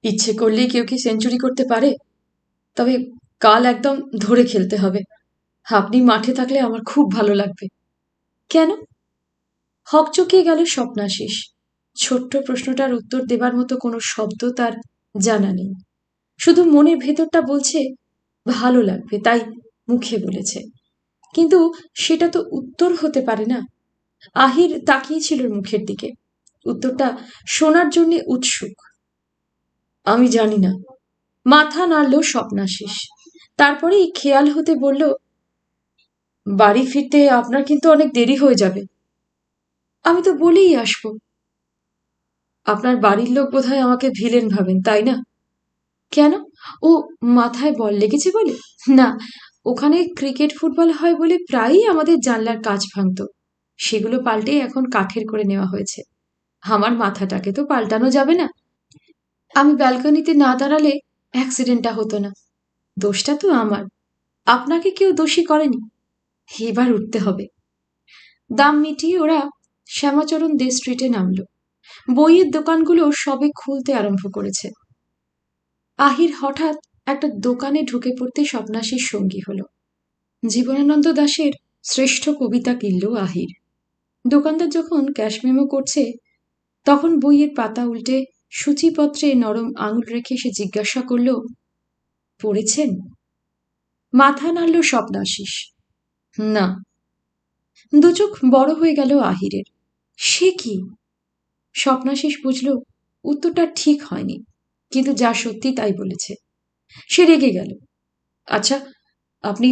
ইচ্ছে করলেই কেউ কি সেঞ্চুরি করতে পারে? তবে কাল একদম ধরে খেলতে হবে। আপনি মাঠে থাকলে আমার খুব ভালো লাগবে। কেন? হকচকিয়ে গেল স্বপ্নাশিস। ছোট্ট প্রশ্নটার উত্তর দেবার মতো কোনো শব্দ তার জানা নেই। শুধু মনের ভেতরটা বলছে ভালো লাগবে, তাই মুখে বলেছে। কিন্তু সেটা তো উত্তর হতে পারে না। আহির তাকিয়েছিল মুখের দিকে, উত্তরটা শোনার জন্য উৎসুক। আমি জানি না। মাথা নাড়ল স্বপ্নাশিস। তারপরেই খেয়াল হতে বলল, বাড়ি ফিরতে আপনার কিন্তু অনেক দেরি হয়ে যাবে। আমি তো বলেই আসবো। আপনার বাড়ির লোক বোধহয় আমাকে ভিলেন ভাবেন, তাই না? কেন? ও, মাথায় বল লেগেছে বলে? না, ওখানে ক্রিকেট ফুটবল হয় বলে প্রায়ই আমাদের জানলার কাঁচ ভাঙতো, সেগুলো পাল্টে এখন কাঠের করে নেওয়া হয়েছে। আমার মাথাটাকে তো পাল্টানো যাবে না। আমি ব্যালকনিতে না দাঁড়ালে অ্যাক্সিডেন্টটা হতো না। দোষটা তো আমার, আপনাকে কেউ দোষী করেনি। এবার উঠতে হবে। দাম মিটিয়ে ওরা শ্যামাচরণ দে স্ট্রিটে নামল। বইয়ের দোকানগুলো সবে খুলতে আরম্ভ করেছে। আহির হঠাৎ একটা দোকানে ঢুকে পড়তে স্বপ্নাশীর সঙ্গী হলো। জীবনানন্দ দাশের শ্রেষ্ঠ কবিতা কিনল আহির। দোকানদার যখন ক্যাশ মেমো করছে, তখন বইয়ের পাতা উল্টে সূচিপত্রে নরম আঙুল রেখে সে জিজ্ঞাসা করল, পড়েছেন? মাথা নাড়ল স্বপ্নাশিস। না। দুচোখ বড় হয়ে গেল আহিরের। সে কি? স্বপ্নাশিস বুঝল উত্তরটা ঠিক হয়নি, কিন্তু যা সত্যি তাই বলেছে। সে রেগে গেল। আচ্ছা, আপনি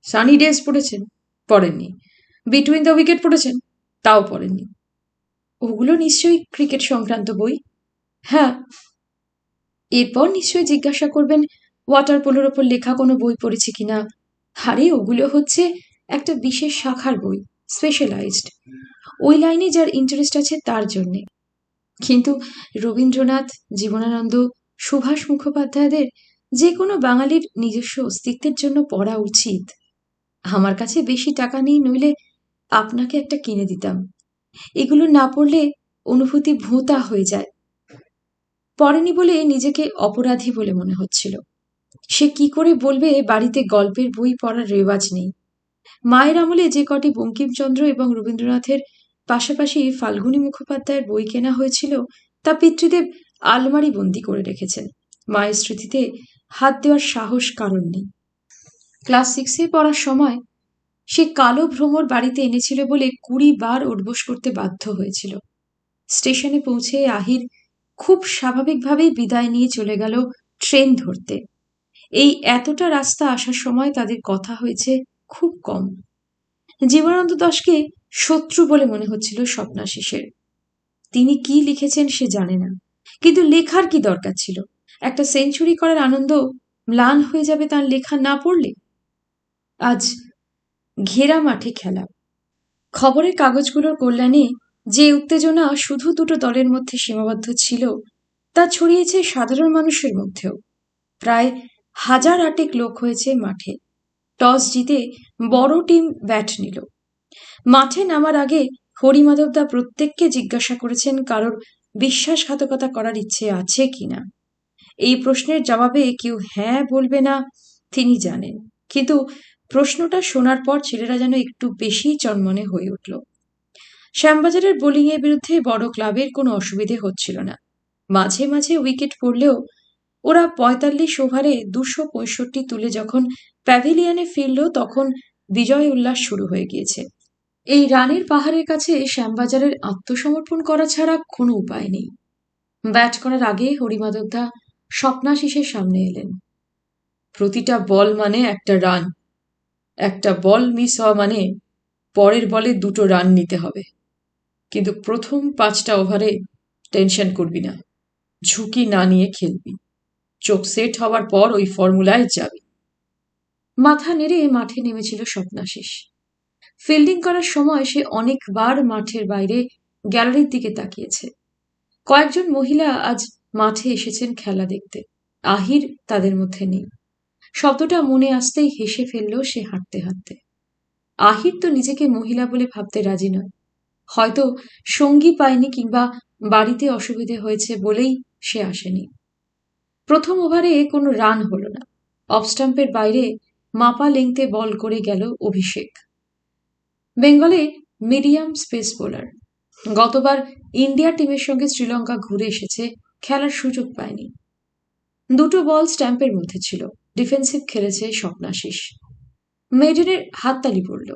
সানি ডেজ পড়েছেন? পড়েননি। বিটুইন দ্য উইকেট পড়েছেন? তাও পড়েননি। ওগুলো নিশ্চয়ই ক্রিকেট সংক্রান্ত বই। হ্যাঁ। এরপর নিশ্চয়ই জিজ্ঞাসা করবেন ওয়াটার পোলোর ওপর লেখা কোনো বই পড়েছি কিনা। আরে ওগুলো হচ্ছে একটা বিশেষ শাখার বই, স্পেশালাইজড। ওই লাইনে যার ইন্টারেস্ট আছে তার জন্যে। কিন্তু রবীন্দ্রনাথ, জীবনানন্দ, সুভাষ মুখোপাধ্যায়দের যে কোনো বাঙালির নিজস্ব অস্তিত্বের জন্য পড়া উচিত। আমার কাছে বেশি টাকা নেই, নইলে আপনাকে একটা কিনে দিতাম। এগুলো না পড়লে অনুভূতি ভোঁতা হয়ে যায়। পড়েনি বলে নিজেকে অপরাধী বলে মনে হচ্ছিল। সে কি করে বলবে বাড়িতে গল্পের বই পড়ার রেওয়াজ নেই। মায়ের আমলে যে কটি বঙ্কিমচন্দ্র এবং রবীন্দ্রনাথের পাশাপাশি ফাল্গুনী মুখোপাধ্যায়ের বই কেনা হয়েছিল, তা পিতৃদেব আলমারি বন্দি করে রেখেছেন। মায়ের স্মৃতিতে হাত দেওয়ার সাহস কারণ নেই। ক্লাস 6-এ পড়ার সময় সে কালো ভ্রমর বাড়িতে এনেছিল বলে 20 বার উঠবোস করতে বাধ্য হয়েছিল। স্টেশনে পৌঁছে আহির খুব স্বাভাবিকভাবেই বিদায় নিয়ে চলে গেল ট্রেন ধরতে। এই এতটা রাস্তা আসার সময় তাদের কথা হয়েছে খুব কম। জীবনানন্দ দাশকে শত্রু বলে মনে হচ্ছিল স্বপ্নাশিসের। তিনি কি লিখেছেন সে জানে না, কিন্তু লেখার কি দরকার ছিল? একটা সেঞ্চুরি করার আনন্দ ম্লান হয়ে যাবে তার লেখা না পড়লে। আজ ঘেরা মাঠে খেলা। খবরের কাগজগুলোর কল্যাণে যে উত্তেজনা শুধু দুটো দলের মধ্যে সীমাবদ্ধ ছিল, তা ছড়িয়েছে সাধারণ মানুষের মধ্যেও। প্রায় 1000 লোক হয়েছে মাঠে। টস জিতে বড় টিম ব্যাট নিল। মাঠে নামার আগে হরিমাধবদা প্রত্যেককে জিজ্ঞাসা করেছেন কারোর বিশ্বাসঘাতকতা করার ইচ্ছে আছে কিনা। এই প্রশ্নের জবাবে কেউ হ্যাঁ বলবে না তিনি জানেন, কিন্তু প্রশ্নটা শোনার পর ছেলেরা যেন একটু বেশি চনমনে হয়ে উঠল। শ্যামবাজারের বোলিংয়ের বিরুদ্ধে বড় ক্লাবের কোনো অসুবিধে হচ্ছিল না। মাঝে মাঝে উইকেট পড়লেও ওরা 45 ওভারে 265 তুলে যখন প্যাভিলিয়নে ফিরল, তখন বিজয় উল্লাস শুরু হয়ে গিয়েছে। এই রানের পাহাড়ের কাছে শ্যামবাজারের আত্মসমর্পণ করা ছাড়া কোনো উপায় নেই। ব্যাট করার আগে হরিমাধবদা স্বপ্নাশিসের সামনে এলেন। প্রতিটা বল মানে একটা রান। একটা বল মিস হওয়া মানে পরের বলে 2 রান নিতে হবে। কিন্তু প্রথম 5টা ওভারে টেনশন করবি না, ঝুঁকি না নিয়ে খেলবি। চোখ সেট হওয়ার পর ওই ফর্মুলায় যাবি। মাথা নেড়ে মাঠে নেমেছিল স্বপ্নাশিস। ফিল্ডিং করার সময় সে অনেকবার মাঠের বাইরে গ্যালারির দিকে তাকিয়েছে। কয়েকজন মহিলা আজ মাঠে এসেছেন খেলা দেখতে। আহির তাদের মধ্যে নেই। শব্দটা মনে আসতেই হেসে ফেলল সে হাঁটতে হাঁটতে। আহির তো নিজেকে মহিলা বলে ভাবতে রাজি নয়। হয়তো সঙ্গী পায়নি কিংবা বাড়িতে অসুবিধে হয়েছে বলেই সে আসেনি। প্রথম ওভারে কোনো রান হলো না। অফ স্টাম্পের বাইরে মাপা লেংথে বল করে গেল অভিষেক। বেঙ্গলে মিডিয়াম স্পেস বোলার। গতবার ইন্ডিয়া টিমের সঙ্গে শ্রীলঙ্কা ঘুরে এসেছে, খেলার সুযোগ পায়নি। 2টো বল স্ট্যাম্পের মধ্যে ছিল। ডিফেন্সিভ খেলেছে স্বপ্নাশিস। মেডেনের হাততালি পড়ল।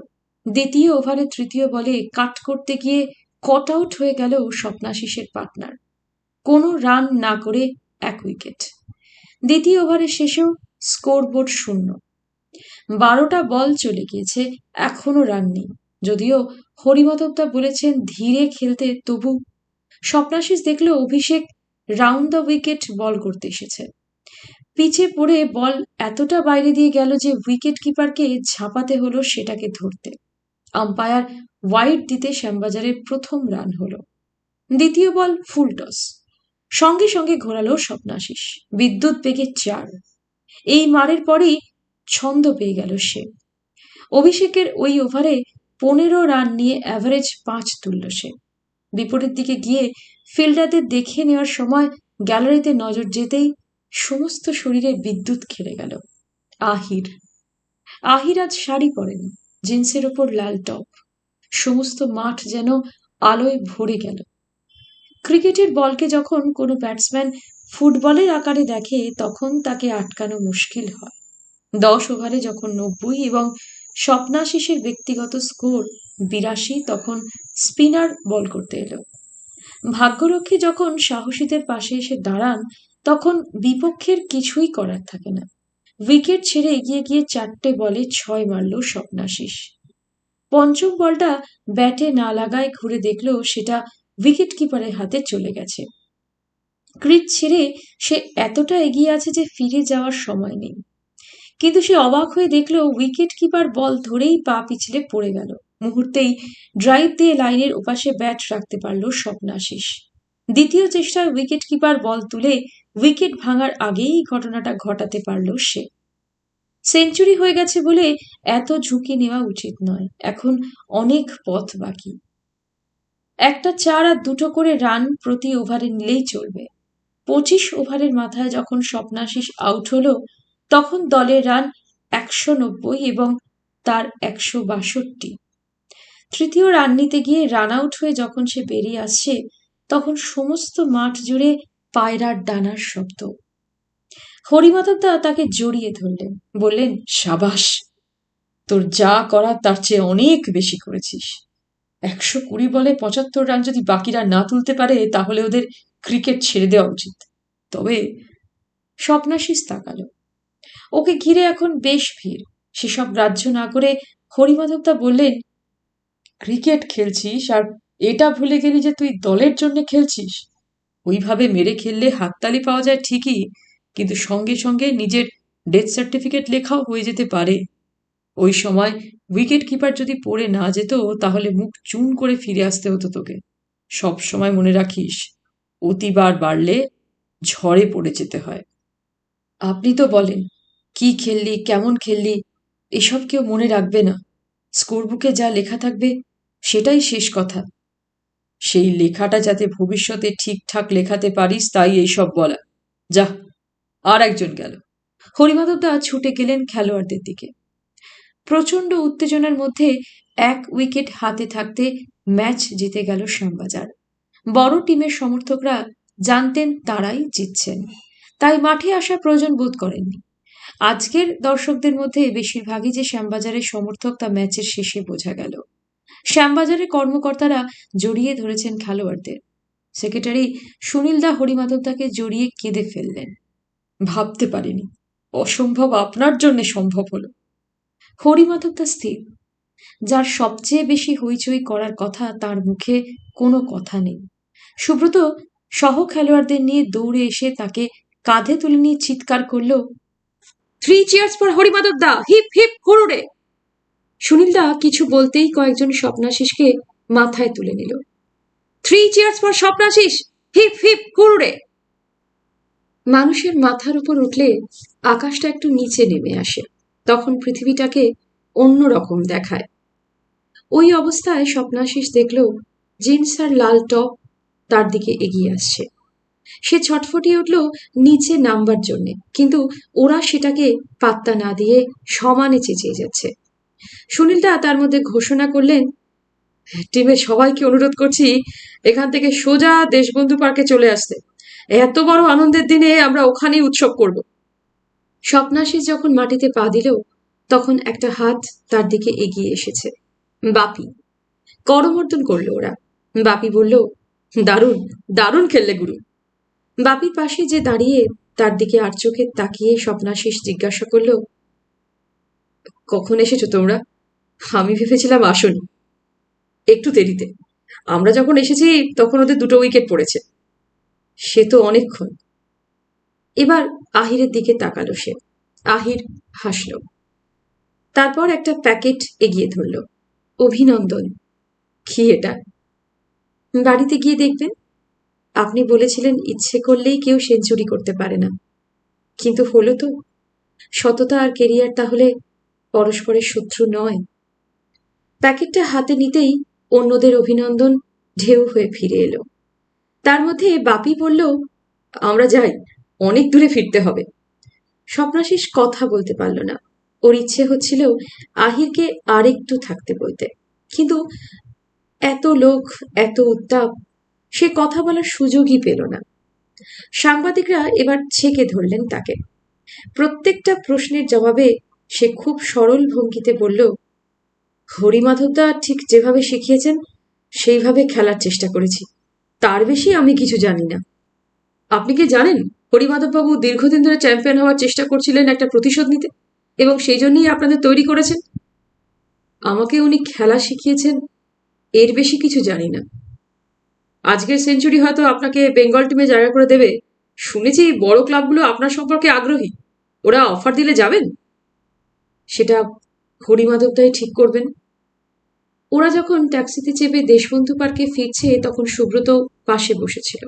দ্বিতীয় ওভারের 3য় বলে কাট করতে গিয়ে কট আউট হয়ে গেল স্বপ্নাশিসের পার্টনার। কোনো রান না করে 1 উইকেট। দ্বিতীয় ওভারের শেষেও স্কোরবোর্ড 0। 12টা বল চলে গিয়েছে, এখনো রান নেই। যদিও হরিমাধবদা বলেছেন ধীরে খেলতে, তবু স্বপ্নাশিস দেখল অভিষেক রাউন্ড দ্য উইকেট বল করতে এসেছে। পিচে পড়ে বল এতটা বাইরে দিয়ে গেল যে উইকেট কিপারকে ঝাঁপাতে হলো সেটাকে ধরতে। আম্পায়ার ওয়াইড দিতে শ্যামবাজারের প্রথম রান হলো। দ্বিতীয় বল ফুল টস, সঙ্গে সঙ্গে ঘোরালো স্বপ্নাশিস, বিদ্যুৎ বেগে 4। এই মারের পরেই ছন্দ পেয়ে গেল সে। অভিষেকের ওই ওভারে 15 রান নিয়ে অ্যাভারেজ 5 তুলল সে। বিপরীত দিকে গিয়ে ফিল্ডারদের দেখে নেওয়ার সময় গ্যালারিতে নজর যেতেই সমস্ত শরীরে বিদ্যুৎ খেলে গেল। আহির আহির আজ শাড়ি পরেনি, জিন্সের ওপর লাল টপ। সমস্ত মাঠ যেন আলোয় ভরে গেল। ক্রিকেটের বলকে যখন কোনো ব্যাটসম্যান ফুটবলের আকারে দেখে তখন তাকে আটকানো মুশকিল হয়। 10 ওভারে যখন 90 এবং স্বপ্নাশিসের ব্যক্তিগত স্কোর 82, তখন স্পিনার বল করতে এলো। ভাগ্যরক্ষী যখন সাহসীদের পাশে এসে দাঁড়ান তখন বিপক্ষের কিছুই করার থাকে না। উইকেট ছেড়ে এগিয়ে গিয়ে 4টে বলে 6 মারল স্বপ্নাশিস। পঞ্চম বলটা ব্যাটে না লাগায় ঘুরে দেখল সেটা উইকেট কিপারের হাতে চলে গেছে। ক্রিজ ছেড়ে সে এতটা এগিয়ে আছে যে ফিরে যাওয়ার সময় নেই। কিন্তু সে অবাক হয়ে দেখল উইকেট কিপার বল ধরেই পা পিছলে পড়ে গেল। মুহূর্তেই ড্রাইভ দিয়ে লাইনের ওপাশে ব্যাট রাখতে পারল স্বপ্নাশিস। দ্বিতীয় চেষ্টায় উইকেট কিপার বল তুলে উইকেট ভাঙার আগেই ঘটনাটা ঘটাতে পারল সে। সেঞ্চুরি হয়ে গেছে বলে এত ঝুঁকি নেওয়া উচিত নয়, এখন অনেক পথ বাকি। একটা 4 আর 2 করে রান প্রতি ওভারে নিলেই চলবে। 25 ওভারের মাথায় যখন স্বপ্নাশিস আউট হলো তখন দলের রান 190 এবং তার 162। তৃতীয় রান নিতে গিয়ে রান আউট হয়ে যখন সে বেরিয়ে আসছে তখন সমস্ত মাঠ জুড়ে পায়রার ডানার শব্দ। হরিমাধবদা তাকে জড়িয়ে ধরলেন, বললেন, সাবাস, তোর যা করার তার চেয়ে অনেক বেশি করেছিস। 120 বলে 75 রান যদি বাকিরা না তুলতে পারে তাহলে ওদের ক্রিকেট ছেড়ে দেওয়া উচিত। তবে স্বপ্নাশিস তাকালো। ওকে ঘিরে এখন বেশ ভিড়। সেসব গ্রাহ্য না করে হরিমাধবদা বললেন, ক্রিকেট খেলছিস আর এটা ভুলে গেলি যে তুই দলের জন্য খেলছিস। ওইভাবে মেরে খেললে হাততালি পাওয়া যায় ঠিকই, কিন্তু সঙ্গে সঙ্গে নিজের ডেথ সার্টিফিকেট লেখাও হয়ে যেতে পারে। ওই সময় উইকেট কিপার যদি পড়ে না যেত তাহলে মুখ চুন করে ফিরে আসতে হতো তোকে। সব সময় মনে রাখিস, অতিবার বাড়লে ঝড়ে পড়ে যেতে হয়। আপনি তো বলেন, কি খেললি, কেমন খেললি, এসব কেউ মনে রাখবে না। স্কোরবুকে যা লেখা থাকবে সেটাই শেষ কথা। সেই লেখাটা যাতে ভবিষ্যতে ঠিকঠাক লেখাতে পারিস তাই এইসব বলা। যা, আর একজন গেল। হরিমাধবদা ছুটে গেলেন খেলোয়াড়দের দিকে। প্রচণ্ড উত্তেজনার মধ্যে 1 উইকেট হাতে থাকতে ম্যাচ জিতে গেল শ্যামবাজার। বড় টিমের সমর্থকরা জানতেন তারাই জিতছেন, তাই মাঠে আসার প্রয়োজন বোধ করেননি। আজকের দর্শকদের মধ্যে বেশিরভাগই যে শ্যামবাজারের সমর্থক তা ম্যাচের শেষে বোঝা গেল। শ্যামবাজারের কর্মকর্তারা জড়িয়ে ধরেছেন খেলোয়াড়দের। সেক্রেটারি সুনীলদা হরিমাধবদাকে জড়িয়ে কেঁদে ফেললেন। ভাবতে পারিনি, অসম্ভব আপনার জন্য সম্ভব হলো। হরিমাধবদা স্থির। যার সবচেয়ে বেশি হইচই করার কথা তার মুখে কোনো কথা নেই। সুব্রত সহ খেলোয়াড়দের নিয়ে দৌড়ে এসে তাকে কাঁধে তুলে নিয়ে চিৎকার করল, 3 চিয়ার্স ফর হরিমাধবদা, হিপ হিপ হুরুরে। সুনীলদা কিছু বলতেই কয়েকজন স্বপ্নাশিসকে মাথায় তুলে নিল। 3 চিয়ার্স ফর স্বপ্নাশিস, হিপ হিপ হুরুরে। মানুষের মাথার উপর উঠলে আকাশটা একটু নিচে নেমে আসে, তখন পৃথিবীটাকে অন্যরকম দেখায়। ওই অবস্থায় স্বপ্নাশিস দেখল জিন্স আর লাল টপ তার দিকে এগিয়ে আসছে। সে ছটফটিয়ে উঠল নিচে নামবার জন্যে, কিন্তু ওরা সেটাকে পাত্তা না দিয়ে সমানে চেঁচিয়ে যাচ্ছে। সুনীলদা তার মধ্যে ঘোষণা করলেন, টিমের সবাইকে অনুরোধ করছি এখান থেকে সোজা দেশবন্ধু পার্কে চলে আসতে। এত বড় আনন্দের দিনে আমরা ওখানেই উৎসব করব। স্বপ্নাশিস যখন মাটিতে পা দিল তখন একটা হাত তার দিকে এগিয়ে এসেছে। বাপি। করমর্দন করলো ওরা। বাপি বলল, দারুণ দারুণ খেললে গুরু। বাপির পাশে যে দাঁড়িয়ে তার দিকে আর চোখে তাকিয়ে স্বপ্নাশিস জিজ্ঞাসা করল, কখন এসেছো তোমরা? আমি ভেবেছিলাম আসনি। একটু দেরিতে। আমরা যখন এসেছি তখন ওদের 2 উইকেট পড়েছে। সে তো অনেকক্ষণ। এবার আহিরের দিকে তাকালো সে। আহির হাসল। তারপর একটা প্যাকেট এগিয়ে ধরল। অভিনন্দন। কি এটা? বাড়িতে গিয়ে দেখবেন। আপনি বলেছিলেন ইচ্ছে করলেই কেউ সেঞ্চুরি করতে পারে না, কিন্তু হলো তো। সততা আর কেরিয়ার তাহলে পরস্পরের শত্রু নয়? প্যাকেটটা হাতে নিতেই অন্যদের অভিনন্দন ঢেউ হয়ে ফিরে এলো। তার মধ্যে বাপি বলল, আমরা যাই, অনেক দূরে ফিরতে হবে। স্বপ্নাশিস কথা বলতে পারল না। ওর ইচ্ছে হচ্ছিল আহিরকে আরেকটু থাকতে বলতে, কিন্তু এত লোক, এত উত্তাপ, সে কথা বলার সুযোগই পেল না। সাংবাদিকরা এবার ছেঁকে ধরলেন তাকে। প্রত্যেকটা প্রশ্নের জবাবে সে খুব সরল ভঙ্গিতে বলল, হরিমাধবদা ঠিক যেভাবে শিখিয়েছেন সেইভাবে খেলার চেষ্টা করেছি, তার বেশি আমি কিছু জানি না। আপনি কি জানেন হরিমাধববাবু দীর্ঘদিন ধরে চ্যাম্পিয়ন হওয়ার চেষ্টা করছিলেন একটা প্রতিশোধ নিতে, এবং সেই জন্যই আপনাদের তৈরি করেছেন? আমাকে উনি খেলা শিখিয়েছেন, এর বেশি কিছু জানি না। আজকের সেঞ্চুরি হয়তো আপনাকে বেঙ্গল টিমে জায়গা করে দেবে। শুনেছি বড় ক্লাবগুলো আপনার সম্পর্কে আগ্রহী, ওরা অফার দিলে যাবেন? সেটা হরিমাধবদাই ঠিক করবেন। ওরা যখন ট্যাক্সিতে চেপে দেশবন্ধু পার্কে ফিরছে তখন সুব্রত পাশে বসেছিল।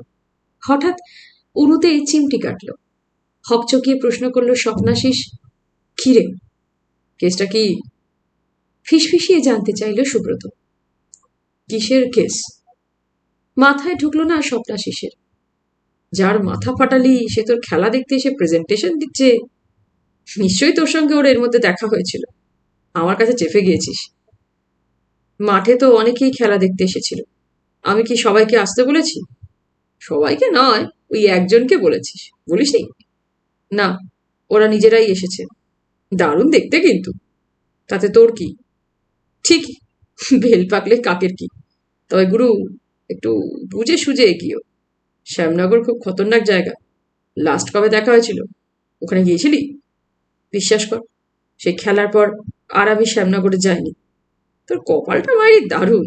হঠাৎ উরুতে চিমটি কাটল। হকচকিয়ে প্রশ্ন করল স্বপ্নাশিস, কিরে, কেসটা কি? ফিসফিসিয়ে জানতে চাইল সুব্রত। কিসের কেস? মাথায় ঢুকল না স্বপ্নাশিসের। যার মাথা ফাটালি সে তোর খেলা দেখতে এসে প্রেজেন্টেশন দিচ্ছে। নিশ্চয়ই তোর সঙ্গে ওর এর মধ্যে দেখা হয়েছিল, আমার কাছে চেপে গিয়েছিস। মাঠে তো অনেকেই খেলা দেখতে এসেছিল, আমি কি সবাইকে আসতে বলেছি? সবাইকে নয়, ওই একজনকে বলেছিস, বলিসনি? না, ওরা নিজেরাই এসেছে। দারুণ দেখতে কিন্তু। তাতে তোর কি? ঠিক, বেল পাকলে কাকের কি। তবে গুরু, একটু বুঝে সুঝে এগিয়েও। শ্যামনগর খুব খতরনাক জায়গা। লাস্ট কবে দেখা হয়েছিল? ওখানে গিয়েছিলি? বিশ্বাস কর, সে খেলার পর আর আমি শ্যামনগরে যাইনি। তোর কপালটা মায়ের দারুণ।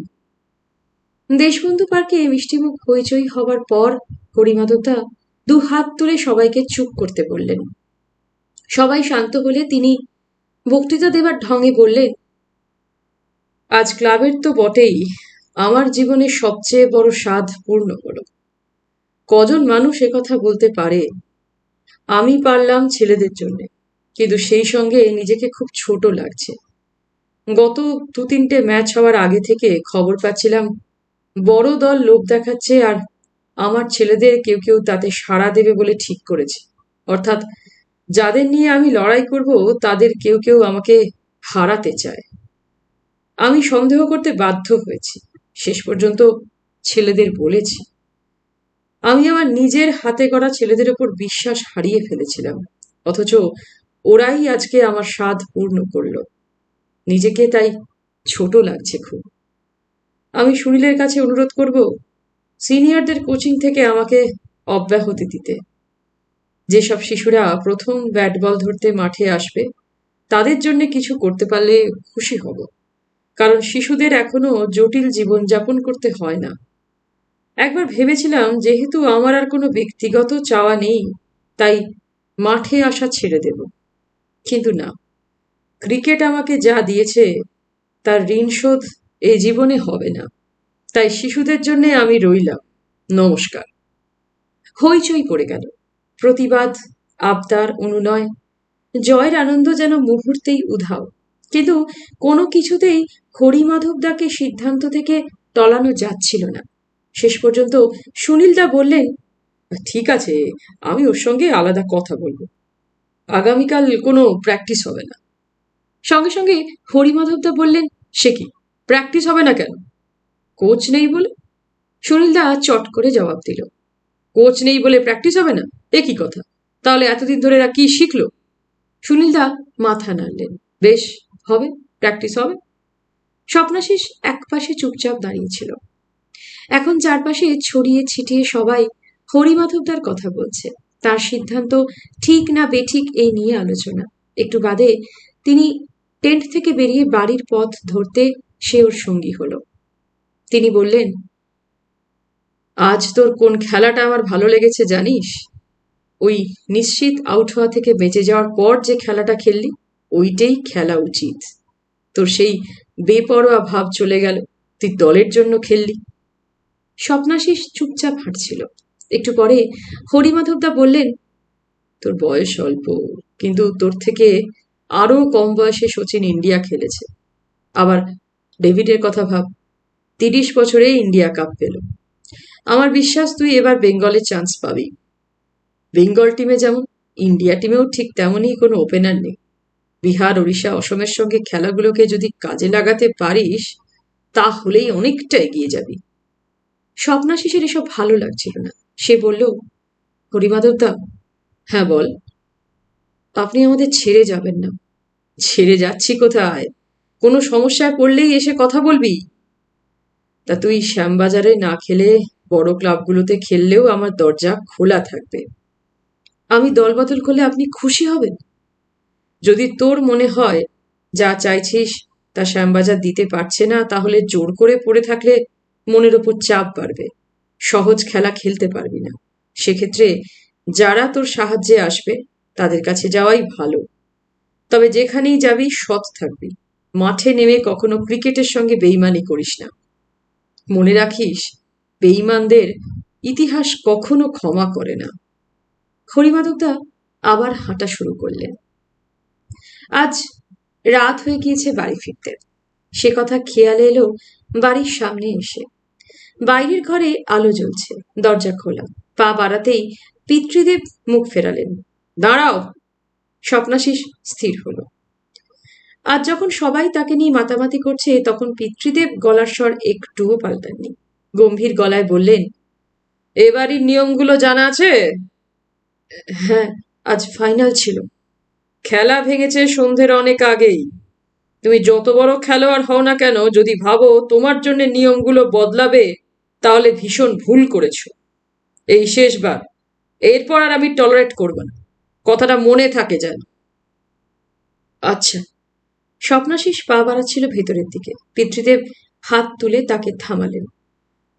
দেশবন্ধু পার্কে মিষ্টিমুখ হইচই হবার পর হরিমাধবদা দু হাত তুলে সবাইকে চুপ করতে বললেন। সবাই শান্ত হলে তিনি বক্তৃতা দেবার ঢঙে বললেন, আজ ক্লাবের তো বটেই, আমার জীবনের সবচেয়ে বড় স্বাদ পূর্ণ হলো। কজন মানুষ একথা বলতে পারে? আমি পারলাম ছেলেদের জন্যে, কিন্তু সেই সঙ্গে নিজেকে খুব ছোট লাগছে। গত 2-3টে ম্যাচ হওয়ার আগে থেকে খবর পাচ্ছিলাম বড় দল লোক দেখাচ্ছে, আর আমার ছেলেদের কেউ কেউ তাতে সাড়া দেবে বলে ঠিক করেছে। অর্থাৎ যাদের নিয়ে আমি লড়াই করব তাদের কেউ কেউ আমাকে হারাতে চায়। আমি সন্দেহ করতে বাধ্য হয়েছি, শেষ পর্যন্ত ছেলেদের বলেছি। আমি আমার নিজের হাতে গড়া ছেলেদের ওপর বিশ্বাস হারিয়ে ফেলেছিলাম, অথচ ওরাই আজকে আমার স্বাদ পূর্ণ করল। নিজেকে তাই ছোট লাগছে খুব। আমি সুনীলের কাছে অনুরোধ করব সিনিয়রদের কোচিং থেকে আমাকে অব্যাহতি দিতে। যেসব শিশুরা প্রথম ব্যাট বল ধরতে মাঠে আসবে তাদের জন্য কিছু করতে পারলে খুশি হব, কারণ শিশুদের এখনো জটিল জীবনযাপন করতে হয় না। একবার ভেবেছিলাম যেহেতু আমার আর কোনো ব্যক্তিগত চাওয়া নেই তাই মাঠে আসা ছেড়ে দেব, কিন্তু না, ক্রিকেট আমাকে যা দিয়েছে তার ঋণ শোধ এই জীবনে হবে না। তাই শিশুদের জন্য আমি রইলাম। নমস্কার। হইচই পড়ে গেল। প্রতিবাদ, আবদার, অনুনয়, জয়ের আনন্দ যেন মুহূর্তেই উধাও। কিন্তু কোনো কিছুতেই হরিমাধবদাকে সিদ্ধান্ত থেকে টলানো যাচ্ছিল না। শেষ পর্যন্ত সুনীলদা বললেন, ঠিক আছে, আমি ওর সঙ্গে আলাদা কথা বলবো। আগামীকাল কোনো প্র্যাকটিস হবে না। সঙ্গে সঙ্গে হরিমাধবদা বললেন, সে কি, প্র্যাকটিস হবে না কেন? কোচ নেই বলে। সুনীলদা চট করে জবাব দিল, কোচ নেই বলে প্র্যাকটিস হবে না? এ কি কথা? তাহলে এতদিন ধরে এরা কি শিখলো? সুনীলদা মাথা নাড়লেন, বেশ, হবে, প্র্যাকটিস হবে। স্বপ্নাশিস একপাশে চুপচাপ দাঁড়িয়েছিল। এখন চারপাশে ছড়িয়ে ছিটিয়ে সবাই হরিমাধবদার কথা বলছে। তার সিদ্ধান্ত ঠিক না বেঠিক এই নিয়ে আলোচনা। একটু বাদে তিনি টেন্ট থেকে বেরিয়ে বাড়ির পথ ধরতে সে ওর সঙ্গী হলো। তিনি বললেন, আজ তোর কোন খেলাটা আমার ভালো লেগেছে জানিস? ওই নিশ্চিত আউট হওয়া থেকে বেঁচে যাওয়ার পর যে খেলাটা খেললি, ওইটাই খেলা উচিত। তোর সেই বেপরোয়া ভাব চলে গেল, তুই দলের জন্য খেললি। স্বপ্নাশিস চুপচাপ হাঁটছিল। একটু পরে হরিমাধবদা বললেন, তোর বয়স অল্প, কিন্তু তোর থেকে আরো কম বয়সে শচীন ইন্ডিয়া খেলেছে। আবার ডেভিডের কথা ভাব, 30 বছরে ইন্ডিয়া কাপ পেল। আমার বিশ্বাস তুই এবার বেঙ্গলে চান্স পাবি। বেঙ্গল টিমে যেমন, ইন্ডিয়া টিমেও ঠিক তেমনই কোনো ওপেনার নেই। বিহার, ওড়িশা, অসমের সঙ্গে খেলাগুলোকে যদি কাজে লাগাতে পারিস, তাহলেই অনেকটা এগিয়ে যাবি। স্বপ্নাশিসের এসব ভালো লাগছিল না। সে বলল, হরিমাধবদা। হ্যাঁ বল। আপনি আমাদের ছেড়ে যাবেন না। ছেড়ে যাচ্ছি কোথায়? কোনো সমস্যায় পড়লেই এসে কথা বলবি। তা তুই শ্যামবাজারে না খেলে বড় ক্লাবগুলোতে খেললেও আমার দরজা খোলা থাকবে। আমি দলবদল করলে আপনি খুশি হবেন? যদি তোর মনে হয় যা চাইছিস তা শ্যামবাজার দিতে পারছে না, তাহলে জোর করে পড়ে থাকলে মনের ওপর চাপ বাড়বে, সহজ খেলা খেলতে পারবি না। সেক্ষেত্রে যারা তোর সাহায্যে আসবে তাদের কাছে যাওয়াই ভালো। তবে যেখানেই যাবি সৎ থাকবি। মাঠে নেমে কখনো ক্রিকেটের সঙ্গে বেইমানি করিস না। মনে রাখিস, বেইমানদের ইতিহাস কখনো ক্ষমা করে না। হরিমাধবদা আবার হাঁটা শুরু করলেন। আজ রাত হয়ে গিয়েছে বাড়ি ফিরতে। সে কথা খেয়ালে এলো বাড়ির সামনে এসে। বাইরের ঘরে আলো জ্বলছে, দরজা খোলা। পা বাড়াতেই পিতৃদেব মুখ ফেরালেন। দাঁড়াও। স্বপ্নাশিস স্থির হলো। আজ যখন সবাই তাকে নিয়ে মাতামাতি করছে, তখন পিতৃদেব গলার স্বর একটুও পাল্টাননি। গম্ভীর গলায় বললেন, এ বাড়ির নিয়মগুলো জানা আছে? হ্যাঁ, আজ ফাইনাল ছিল। খেলা ভেঙেছে সন্ধ্যের অনেক আগেই। তুমি যত বড় খেলোয়াড় হও না কেন, যদি ভাবো তোমার জন্য নিয়মগুলো বদলাবে, তাহলে ভীষণ ভুল করেছ। এই শেষবার, এরপর আর আমি টলারেট করব না। কথাটা মনে থাকে যেন। আচ্ছা। স্বপ্নাশিস পা বাড়াচ্ছিল ভেতরের দিকে। পিতৃদেব হাত তুলে তাকে থামালেন।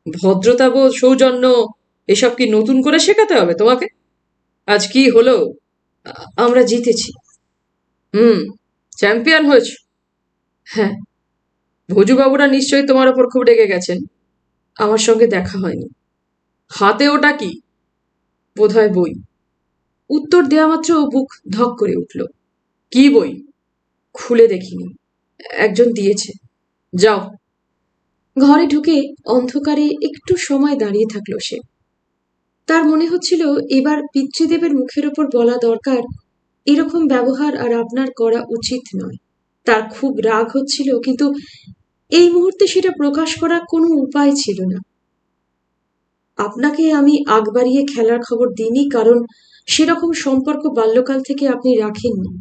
ভদ্রতাবোধ, সৌজন্য, এসব কি নতুন করে শেখাতে হবে তোমাকে? আজ কি হলো? আমরা জিতেছি। চ্যাম্পিয়ন হয়েছ? হ্যাঁ। ভোজুবাবুরা নিশ্চয়ই তোমার ওপর খুব রেগে গেছেন। আমার সঙ্গে দেখা হয়নি। হাতে ওটা কি? বোধহয় বই। উত্তর দেওয়া মাত্র বুক ধক করে উঠল। কি বই? খুলে দেখিনি, একজন দিয়েছে। যাও। ঘরে ঢুকে অন্ধকারে একটু সময় দাঁড়িয়ে থাকলো সে। তার মনে হচ্ছিল এবার পিতৃদেবের মুখের ওপর বলা দরকার, এরকম ব্যবহার আর আপনার করা উচিত নয়। তার খুব রাগ হচ্ছিল, কিন্তু এই মুহূর্তে সেটা প্রকাশ করার কোনো উপায় ছিল না। আপনাকে আমি আগ বাড়িয়ে খেলার খবর দিইনি, কারণ সেরকম সম্পর্ক বাল্যকাল থেকে আপনি রাখেননি।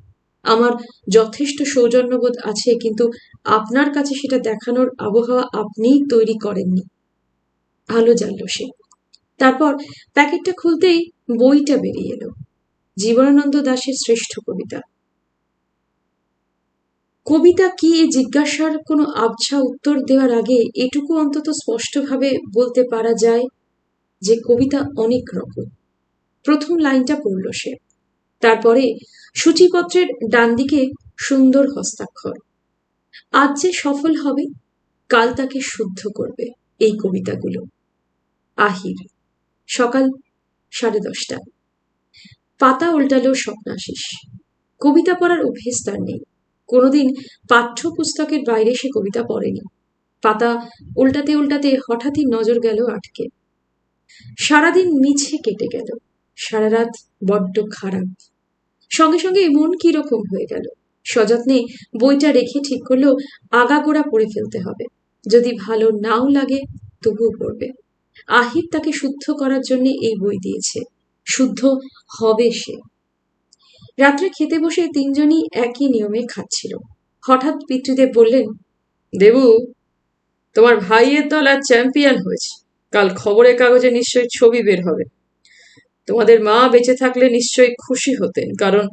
আমার যথেষ্ট সৌজন্যবোধ আছে, কিন্তু আপনার কাছে সেটা দেখানোর আবহাওয়া আপনিই তৈরি করেননি। আলো জ্বালল সে। তারপর প্যাকেটটা খুলতেই বইটা বেরিয়ে এলো। জীবনানন্দ দাশের শ্রেষ্ঠ কবিতা। কবিতা কি, এ জিজ্ঞাসার কোনো আবছা উত্তর দেওয়ার আগে এটুকু অন্তত স্পষ্টভাবে বলতে পারা যায় যে কবিতা অনেক রকম। প্রথম লাইনটা পড়ল সে। তারপরে সূচিপত্রের ডান দিকে সুন্দর হস্তাক্ষর। আজ যে সফল হবে, কাল তাকে শুদ্ধ করবে এই কবিতাগুলো। আহির, সকাল 10:30। পাতা উল্টালো স্বপ্নাশিস। কবিতা পড়ার অভ্যেস তার নেই। কোনোদিন পাঠ্যপুস্তকের বাইরে সে কবিতা পড়েনি। পাতা উল্টাতে উল্টাতে হঠাৎই নজর গেল আটকে। সারাদিন মিছে কেটে গেল। সারা রাত বড্ড খারাপ। সঙ্গে সঙ্গে মন কিরকম হয়ে গেল। সযত্নে বইটা রেখে ঠিক করলো আগাগোড়া পড়ে ফেলতে হবে। যদি ভালো নাও লাগে তবুও পড়বে। আহির তাকে শুদ্ধ করার জন্য এই বই দিয়েছে। শুদ্ধ হবে সে। রাত্রে খেতে বসে তিনজনই একই নিয়মে খাচ্ছিল। হঠাৎ পিতৃদেব বললেন, দেবু, তোমার ভাইয়ের দল আজ চ্যাম্পিয়ন হয়েছে। কাল খবরের কাগজে নিশ্চয়ই ছবি বের হবে। তোমাদের মা বেঁচে থাকলে নিশ্চয়ই খুশি হতেন, কারণ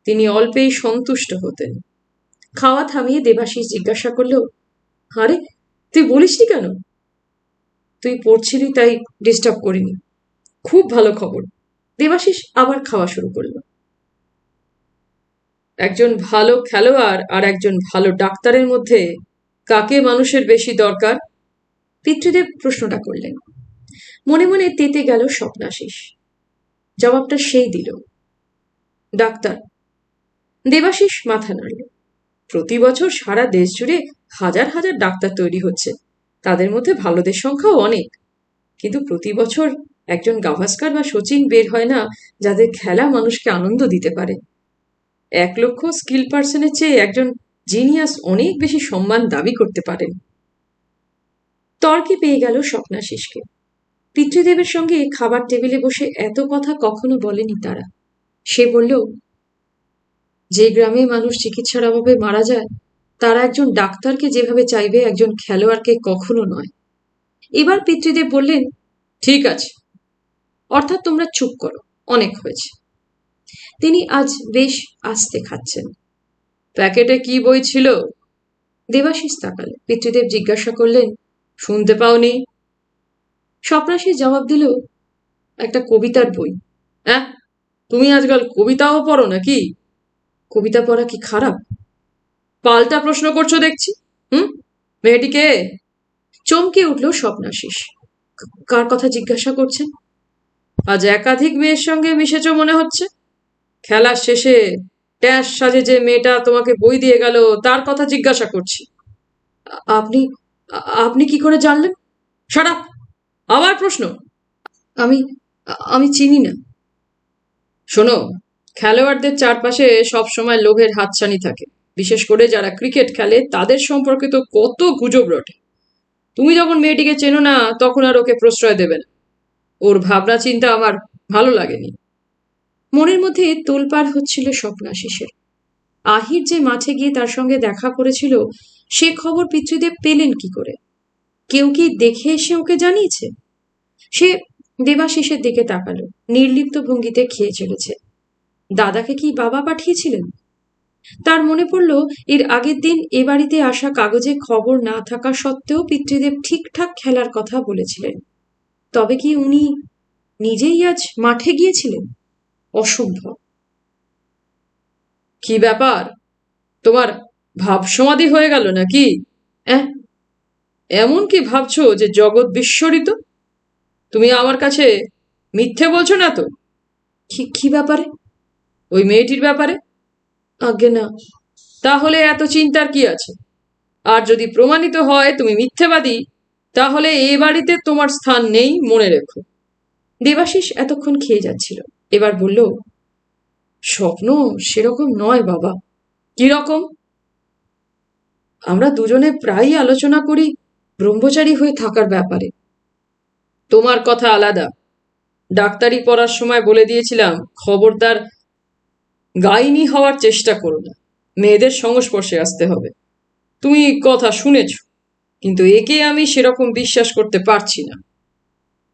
তিনি অল্পেই সন্তুষ্ট হতেন। খাওয়া থামিয়ে দেবাশিস জিজ্ঞাসা করল, আরে তুই বলিসনি কেন? তুই পড়ছিলি তাই ডিস্টার্ব করিনি। খুব ভালো খবর। দেবাশিস আবার খাওয়া শুরু করলো। একজন ভালো খেলোয়াড় আর একজন ভালো ডাক্তারের মধ্যে কাকে মানুষের বেশি দরকার? পিতৃদেব প্রশ্নটা করলেন। মনে মনে তেতে গেল স্বপ্নাশিস। জবাবটা সেই দিল, ডাক্তার। দেবাশিস মাথা নাড়ল। প্রতি বছর সারা দেশ জুড়ে হাজার হাজার ডাক্তার তৈরি হচ্ছে, তাদের মধ্যে ভালোদের সংখ্যাও অনেক, কিন্তু প্রতি বছর একজন গাভাস্কার বা সচিন বের হয় না যাদের খেলা মানুষকে আনন্দ দিতে পারে। 1 লক্ষ স্কিল পার্সনের চেয়ে একজন জিনিয়াস অনেক বেশি সম্মান দাবি করতে পারেন। তর্কে পেয়ে গেল স্বপ্নাশিসকে। পিতৃদেবের সঙ্গে খাবার টেবিলে বসে এত কথা কখনো বলেনি তারা। সে বলল, যে গ্রামে মানুষ চিকিৎসার অভাবে মারা যায়, তারা একজন ডাক্তারকে যেভাবে চাইবে একজন খেলোয়াড়কে কখনো নয়। এবার পিতৃদেব বললেন, ঠিক আছে, অর্থাৎ তোমরা চুপ করো, অনেক হয়েছে। তিনি আজ বেশ আস্তে খাচ্ছেন। প্যাকেটে কি বই ছিল? দেবাশিস তাকাল। পিতৃদেব জিজ্ঞাসা করলেন, শুনতে পাওনি? স্বপ্নাশিস জবাব দিল, একটা কবিতার বই। হ্যাঁ, তুমি আজকাল কবিতাও পড়ো নাকি? কবিতা পড়া কি খারাপ? পাল্টা প্রশ্ন করছো দেখছি। মেয়েটিকে? চমকে উঠল স্বপ্নাশিস। কার কথা জিজ্ঞাসা করছেন? আজ একাধিক মেয়ের সঙ্গে মিশেছ মনে হচ্ছে। খেলার শেষে ট্যাস সাজে যে মেয়েটা তোমাকে বই দিয়ে গেল তার কথা জিজ্ঞাসা করছি। আপনি আপনি কি করে জানলেন? Shut up! আবার প্রশ্ন। আমি আমি চিনি না। শোনো, খেলোয়াড়দের চারপাশে সবসময় লোভের হাতছানি থাকে, বিশেষ করে যারা ক্রিকেট খেলে তাদের সম্পর্কে তো কত গুজব রটে। তুমি যখন মেয়েটিকে চেনো না তখন আর ওকে প্রশ্রয় দেবে না। ওর ভাবনা চিন্তা আমার ভালো লাগেনি। মনের মধ্যে তোলপাড় হচ্ছিল স্বপ্নাশিসের। আহির যে মাঠে গিয়ে তার সঙ্গে দেখা করেছিল সে খবর পিতৃদেব পেলেন কি করে? কেউ কি দেখে এসে ওকে জানিয়েছে? সে দেবাশিসের দিকে তাকালো। নির্লিপ্ত ভঙ্গিতে খেয়ে চলেছে। দাদাকে কি বাবা পাঠিয়েছিলেন? তার মনে পড়ল এর আগের দিন এ বাড়িতে আসা কাগজে খবর না থাকা সত্ত্বেও পিতৃদেব ঠিকঠাক খেলার কথা বলেছিলেন। তবে কি উনি নিজেই আজ মাঠে গিয়েছিলেন? অসম্ভব। কি ব্যাপার, তোমার ভাব সমাধি হয়ে গেল নাকি? এমন কি ভাবছো যে জগৎ বিস্মরিত? তুমি আমার কাছে মিথ্যে বলছো না তো? কি ব্যাপারে? ওই মেয়েটির ব্যাপারে। আজ্ঞে না। তাহলে এত চিন্তার কি আছে? আর যদি প্রমাণিত হয় তুমি মিথ্যেবাদী, তাহলে এ বাড়িতে তোমার স্থান নেই, মনে রেখো। দেবাশিস এতক্ষণ খেয়ে যাচ্ছিল, এবার বলল, স্বপ্ন সেরকম নয় বাবা। কি রকম? আমরা দুজনে প্রায়ই আলোচনা করি ব্রহ্মচারী হয়ে থাকার ব্যাপারে। তোমার কথা আলাদা। ডাক্তারি পড়ার সময় বলে দিয়েছিলাম, খবরদার গাইনি হওয়ার চেষ্টা করো না, মেয়েদের সংস্পর্শে আসতে হবে। তুমি কথা শুনেছ, কিন্তু একে আমি সেরকম বিশ্বাস করতে পারছি না।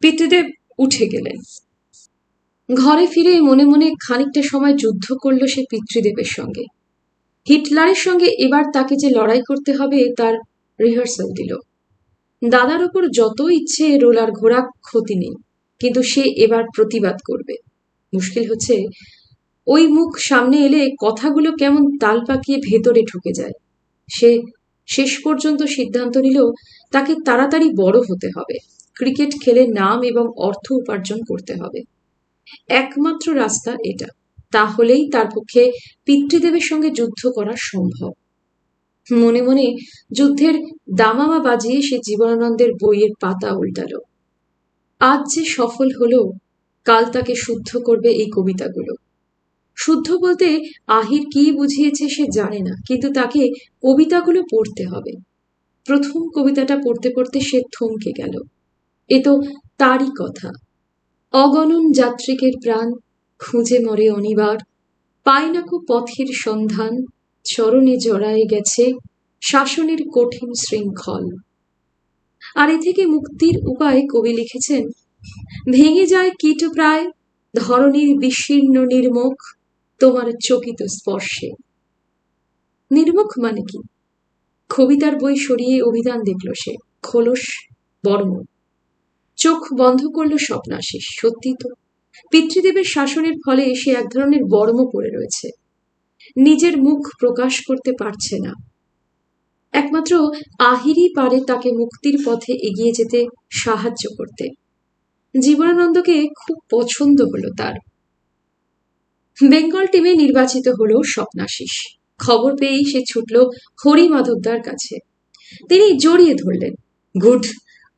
পিতৃদেব উঠে গেলেন। ঘরে ফিরে মনে মনে খানিকটা সময় যুদ্ধ করল সে পিতৃদেবের সঙ্গে। হিটলারের সঙ্গে এবার তাকে যে লড়াই করতে হবে তার রিহার্সাল দিল। দাদার ওপর যত ইচ্ছে রোলার ঘোড়া, ক্ষতি নেই, কিন্তু সে এবার প্রতিবাদ করবে। মুশকিল হচ্ছে ওই মুখ সামনে এলে কথাগুলো কেমন তাল পাকিয়ে ভেতরে ঢুকে যায়। সে শেষ পর্যন্ত সিদ্ধান্ত নিল তাকে তাড়াতাড়ি বড় হতে হবে, ক্রিকেট খেলে নাম এবং অর্থ উপার্জন করতে হবে। একমাত্র রাস্তা এটা। তাহলেই তার পক্ষে পিতৃদেবের সঙ্গে যুদ্ধ করা সম্ভব। মনে মনে যুদ্ধের দামামা বাজিয়ে সে জীবনানন্দের বইয়ের পাতা উল্টালো। আজ যে সফল হলো, কাল তাকে শুদ্ধ করবে এই কবিতাগুলো। শুদ্ধ বলতে আহির কি বুঝিয়েছে সে জানে না, কিন্তু তাকে কবিতাগুলো পড়তে হবে। প্রথম কবিতাটা পড়তে পড়তে সে থমকে গেল। এ তো তারই কথা। অগণন যাত্রিকের প্রাণ খুঁজে মরে অনিবার, পায় নাকো পথের সন্ধান, চরণে জড়ায়ে গেছে শাসনের কঠিন শৃঙ্খল। আর এ থেকে মুক্তির উপায় কবি লিখেছেন, ভেঙে যায় কীট প্রায় ধরণীর বিশীর্ণ নির্মুখ তোমার চকিত স্পর্শে। নির্মুখ মানে কি? কবিতার বই সরিয়ে অভিধান দেখল সে। খোলস বর্ম। চোখ বন্ধ করল স্বপ্নাশিস। সত্যি তো, পিতৃদেবের শাসনের ফলে সে এক ধরনের বর্ম পড়ে রয়েছে, নিজের মুখ প্রকাশ করতে পারছে না। একমাত্র আহিরই পারে তাকে মুক্তির পথে এগিয়ে যেতে সাহায্য করতে। জীবনানন্দকে খুব পছন্দ হলো তার। বেঙ্গল টিমে নির্বাচিত হলো স্বপ্নাশিস। খবর পেয়েই সে ছুটল হরি মাধবদার কাছে। তিনি জড়িয়ে ধরলেন। গুড।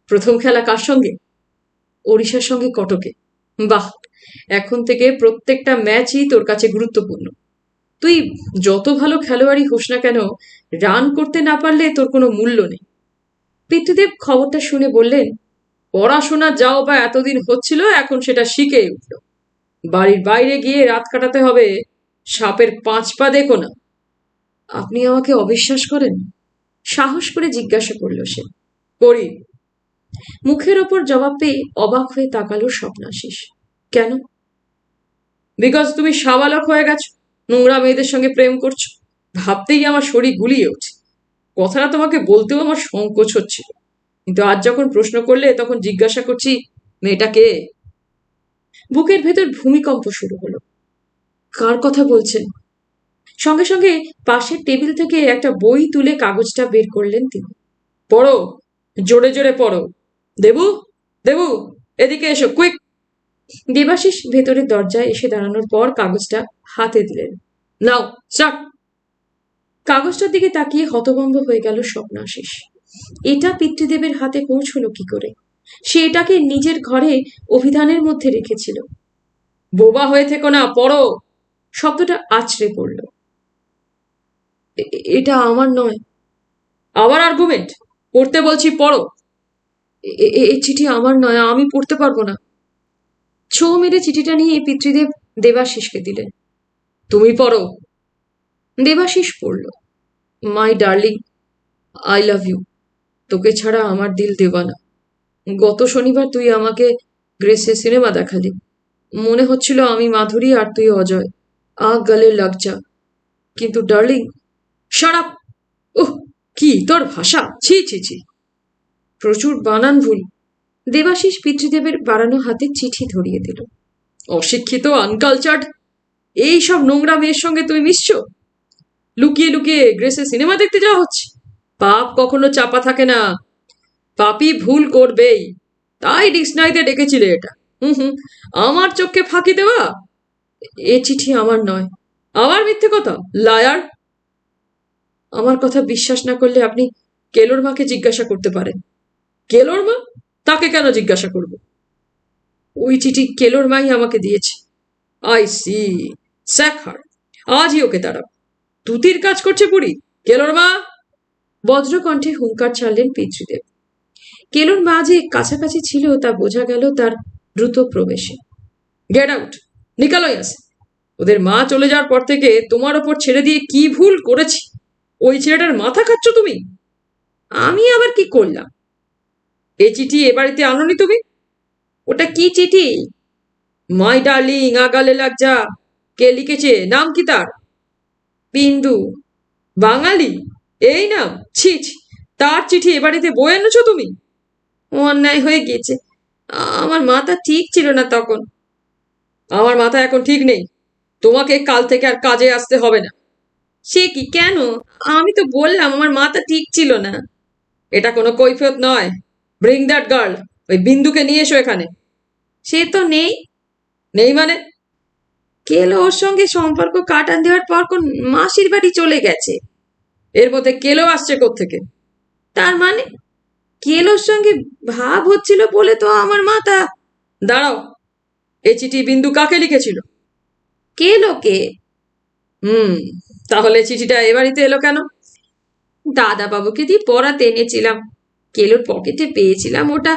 প্রথম খেলা কার সঙ্গে? ওড়িশার সঙ্গে কটকে। বাহ, এখন থেকে প্রত্যেকটা ম্যাচই তোর কাছে গুরুত্বপূর্ণ। তুই যত ভালো খেলোয়াড়ই হোস না কেন, রান করতে না পারলে তোর কোনো মূল্য নেই। পিতৃদেব খবরটা শুনে বললেন, পড়াশোনা যাও বা এতদিন হচ্ছিল, এখন সেটা শিখেই উঠল। বাড়ির বাইরে গিয়ে রাত কাটাতে হবে, সাপের 5 পা দেখো না। আপনি আমাকে অবিশ্বাস করেন? সাহস করে জিজ্ঞাসা করল সে। করি। মুখের ওপর জবাব পেয়ে অবাক হয়ে তাকালো স্বপ্নাশিস। কেন? বিকজ তুমি সাবালক হয়ে গেছো, নোংরা মেয়েদের সঙ্গে প্রেম করছো। ভাবতেই আমার শরীর গুলিয়ে ওঠে। কথাটা তোমাকে বলতেও আমার সংকোচ হচ্ছিল, কিন্তু আজ যখন প্রশ্ন করলে তখন জিজ্ঞাসা করছি, মেয়েটা কে? বুকের ভেতর ভূমিকম্প শুরু হলো। কার কথা বলছেন? সঙ্গে সঙ্গে পাশের টেবিল থেকে একটা বই তুলে কাগজটা বের করলেন তিনি। পড়ো, জোরে জোরে পড়ো। দেবু, দেবু, এদিকে এসো, কুইক। দেবাশিস ভেতরের দরজায় এসে দাঁড়ানোর পর কাগজটা হাতে দিলেন। নাও স্টার্ট। কাগজটার দিকে তাকিয়ে হতভম্ব হয়ে গেল স্বপ্নাশিস। এটা পিতৃদেবের হাতে পৌঁছলো কি করে? সে এটাকে নিজের ঘরে অভিধানের মধ্যে রেখেছিল। বোবা হয়ে থেকো না, পড়ো। শব্দটা আছড়ে পড়ল। এটা আমার নয়। আবার আর্গুমেন্ট? পড়তে বলছি, পড়ো। এই চিঠি আমার নয়, আমি পড়তে পারবো না। ছো মেরে চিঠিটা নিয়ে পিতৃদেব দেবাশিসকে দিলেন। তুমি পড়ো। দেবাশিস পড়ল। My darling, I love you. তোকে ছাড়া আমার দিল দেওয়ানা। গত শনিবার তুই আমাকে গ্রেসে সিনেমা দেখালি। মনে হচ্ছিল আমি মাধুরী আর তুই অজয়। গলে লাগজা। কিন্তু ডার্লিং, শাট আপ। ওহ, কি তোর ভাষা! ছি ছি ছি। প্রচুর বানান ভুল। দেবাশিস পিতৃদেবের বাড়ানো হাতে চিঠি ধরিয়ে দিল। অশিক্ষিত, আনকালচার্ড, এই সব নোংরা মেয়ের সঙ্গে তুমি মিশছ? লুকিয়ে লুকিয়ে গ্রেসে সিনেমা দেখতে যাওয়া হচ্ছে। পাপ কখনো চাপা থাকে না, পাপি ভুল করবেই। তাই ডিকশনারিতে ডেকেছিলে এটা। হুম, আমার চোখকে ফাঁকি দেওয়া। এ চিঠি আমার নয়। আবার মিথ্যে কথা, লায়ার। আমার কথা বিশ্বাস না করলে আপনি কেলোর মাকে জিজ্ঞাসা করতে পারেন। কেলোর মা? তাকে কেন জিজ্ঞাসা করব? ওই চিঠি কেলোর মাই আমাকে দিয়েছে। I C. স্যাখার, আজই ওকে তাড়াব। তুতির কাজ করছে পুরি। কেলোর মা! বজ্রকণ্ঠে হুঙ্কার ছাড়লেন পিতৃদেব। কেলোর মা যে কাছাকাছি ছিল তা বোঝা গেল তার দ্রুত প্রবেশে। গেট আউট, নিকালো আসে। ওদের মা চলে যাওয়ার পর থেকে তোমার ওপর ছেড়ে দিয়ে কি ভুল করেছি? ওই ছেলেটার মাথা খাচ্ছ তুমি। আমি আবার কি করলাম? এ চিঠি এ বাড়িতে আনোনি তুমি? ওটা কি চিঠি? My darling, আগালে লাগজা। কে লিখেছে? নাম কি তার? বিন্দু। বাঙালি এই নাম? ছি ছি, তার চিঠি এ বাড়িতে বয়ে এনেছো তুমি? অন্যায় হয়ে গেছে, আমার মাথা ঠিক ছিল না তখন। আমার মাথা এখন ঠিক নেই। তোমাকে কাল থেকে আর কাজে আসতে হবে না। সে কি, কেন? আমি তো বললাম আমার মাথা ঠিক ছিল না। এটা কোনো কৈফিয়ত নয়। Bring that girl. ওই বিন্দুকে নিয়ে এসো এখানে। সে তো নেই। নেই মানে? কেলো ওর সঙ্গে সম্পর্ক কাটান দেওয়ার পর কোন মাসির বাড়ি চলে গেছে। এর মধ্যে কেলো আসছে কোত্থেকে? তার মানে কেলোর সঙ্গে ভাব হচ্ছিল বলে তো আমার মাথা। দাঁড়াও, এ চিঠি বিন্দু কাকে লিখেছিল? কেলোকে। তাহলে চিঠিটা এ বাড়িতে এলো কেন? দাদাবাবুকে দিয়ে পড়াতে এনেছিলাম। কেলোর পকেটে পেয়েছিলাম ওটা।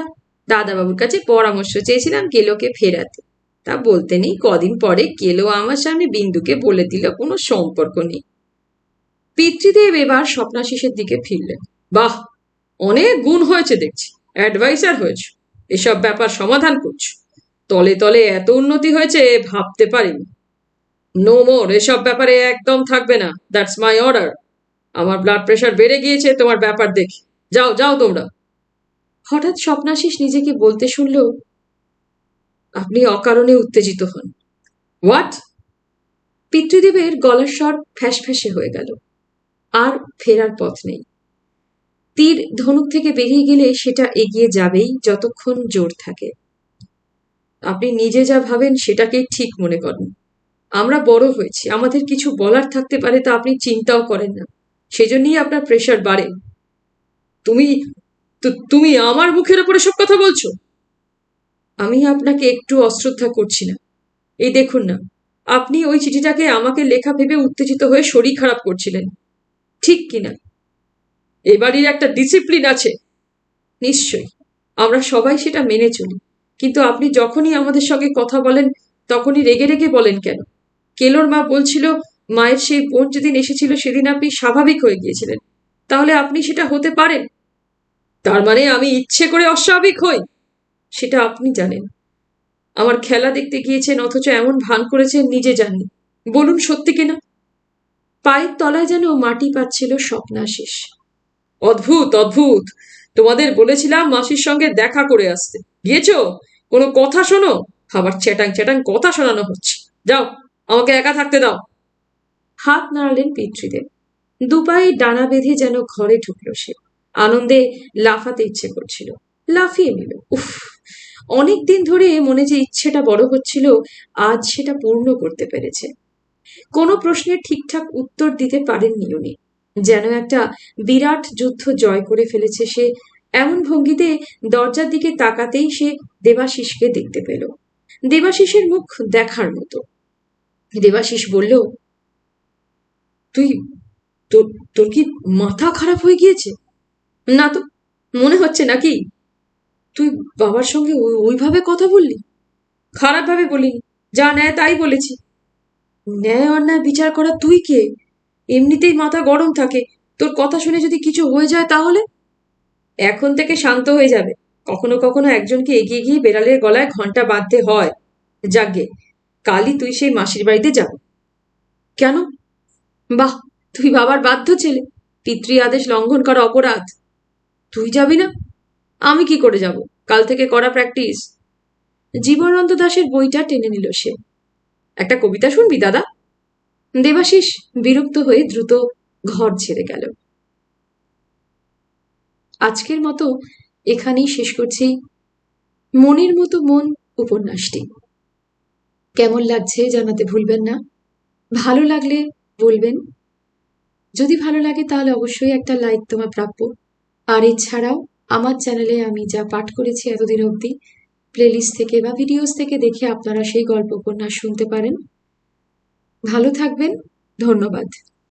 দাদাবাবুর কাছে পরামর্শ চেয়েছিলাম কেলোকে ফেরাতে। তা বলতে নেই কদিন পরে কেলো আমার সামনে বিন্দুকে বলে দিল কোনো সম্পর্ক নেই। পিতৃদেব এবার স্বপ্নাশিসের দিকে ফিরলেন। বাহ, অনেক গুণ হয়েছে দেখছি। অ্যাডভাইসার হয়েছ, এসব ব্যাপার সমাধান করছো। তলে তলে এত উন্নতি হয়েছে ভাবতে পারিনি। নো মোর, এসব ব্যাপারে একদম থাকবে না। That's my order. আমার ব্লাড প্রেশার বেড়ে গিয়েছে তোমার ব্যাপার দেখি। যাও যাও তোমরা। হঠাৎ স্বপ্নাশিস নিজেকে বলতে শুনল, আপনি অকারণে উত্তেজিত হন। হোয়াট? পিতৃদেবের গলার স্বর ফ্যাঁসফ্যাঁসে হয়ে গেল। আর ফেরার পথ নেই। তীর ধনুক থেকে বেরিয়ে গেলে সেটা এগিয়ে যাবেই যতক্ষণ জোর থাকে। আপনি নিজে যা ভাবেন সেটাকেই ঠিক মনে করেন। আমরা বড় হয়েছি, আমাদের কিছু বলার থাকতে পারে, তা আপনি চিন্তাও করেন না। সেজন্যই আপনার প্রেশার বাড়ে। তুমি তুমি আমার মুখের ওপর এসব কথা বলছো? আমি আপনাকে একটু অশ্রদ্ধা করছি না। এই দেখুন না, আপনি ওই চিঠিটাকে আমাকে লেখা ভেবে উত্তেজিত হয়ে শরীর খারাপ করছিলেন, ঠিক কিনা? এ বাড়ির একটা ডিসিপ্লিন আছে। নিশ্চয়ই, আমরা সবাই সেটা মেনে চলি। কিন্তু আপনি যখনই আমাদের সঙ্গে কথা বলেন তখনই রেগে রেগে বলেন কেন? কেলোর মা বলছিল মায়ের সেই বোন যেদিন এসেছিল সেদিন আপনি স্বাভাবিক হয়ে গিয়েছিলেন। তাহলে আপনি সেটা হতে পারেন? তার মানে আমি ইচ্ছে করে অস্বাভাবিক হই? সেটা আপনি জানেন। আমার খেলা দেখতে গিয়েছেন অথচ এমন ভান করেছেন নিজে জাননি। বলুন সত্যি কিনা? পায়ের তলায় যেন মাটি পাচ্ছিল স্বপ্নাশিস। অদ্ভুত অদ্ভুত। তোমাদের বলেছিলাম মাসির সঙ্গে দেখা করে আসতে, গিয়েছো? কোনো কথা শোনো? আবার চ্যাটাং চ্যাটাং কথা শোনানো হচ্ছে। যাও, আমাকে একা থাকতে দাও। হাত নাড়ালেন পিতৃদেব। দুপায়ে ডানা বেঁধে যেন ঘরে ঢুকলো সে। আনন্দে লাফাতে ইচ্ছে করছিল। লাফিয়ে নিল। উফ, অনেকদিন ধরে মনে যে ইচ্ছেটা বড় হচ্ছিল, আজ সেটা পূর্ণ করতে পেরেছে। কোনো প্রশ্নের ঠিকঠাক উত্তর দিতে পারেননি উনি। যেন একটা বিরাট যুদ্ধ জয় করে ফেলেছে সে। এমন ভঙ্গিতে দরজার দিকে তাকাতেই সে দেবাশিসকে দেখতে পেল। দেবাশিসের মুখ দেখার মতো। দেবাশিস বলল, তুই তোর তোর কি মাথা খারাপ হয়ে গিয়েছে? না তো, মনে হচ্ছে নাকি? তুই বাবার সঙ্গে ওইভাবে কথা বললি? খারাপভাবে বলিনি, যা নেয় তাই বলেছি। ন্যায় অন্যায় বিচার করা তুই কে? এমনিতেই মাথা গরম থাকে, তোর কথা শুনে যদি কিছু হয়ে যায় তাহলে? এখন থেকে শান্ত হয়ে যাবে। কখনো কখনো একজনকে এগিয়ে গিয়ে বেড়ালের গলায় ঘন্টা বাঁধতে হয়। যাকগে, কালই তুই সেই মাসির বাড়িতে যাবি। কেন? বাহ, তুই বাবার বাধ্য ছেলে। পিতৃ আদেশ লঙ্ঘন করা অপরাধ। তুই যাবি না? আমি কি করে যাব? কাল থেকে করা প্র্যাকটিস। জীবনানন্দ দাশের বইটা টেনে নিল সে। একটা কবিতা শুনবি দাদা? দেবাশিস বিরক্ত হয়ে দ্রুত ঘর ছেড়ে গেল। আজকের মতো এখানেই শেষ করছি মনের মতো মন উপন্যাসটি। কেমন লাগছে জানাতে ভুলবেন না। ভালো লাগলে বলবেন। যদি ভালো লাগে তাহলে অবশ্যই একটা লাইক তোমার প্রাপ্য। আর এছাড়াও আমার চ্যানেলে আমি যা পাঠ করেছি এতদিন অবধি, প্লেলিস্ট থেকে বা ভিডিওস থেকে দেখে আপনারা সেই গল্প উপন্যাস শুনতে পারেন। ভালো থাকবেন। ধন্যবাদ।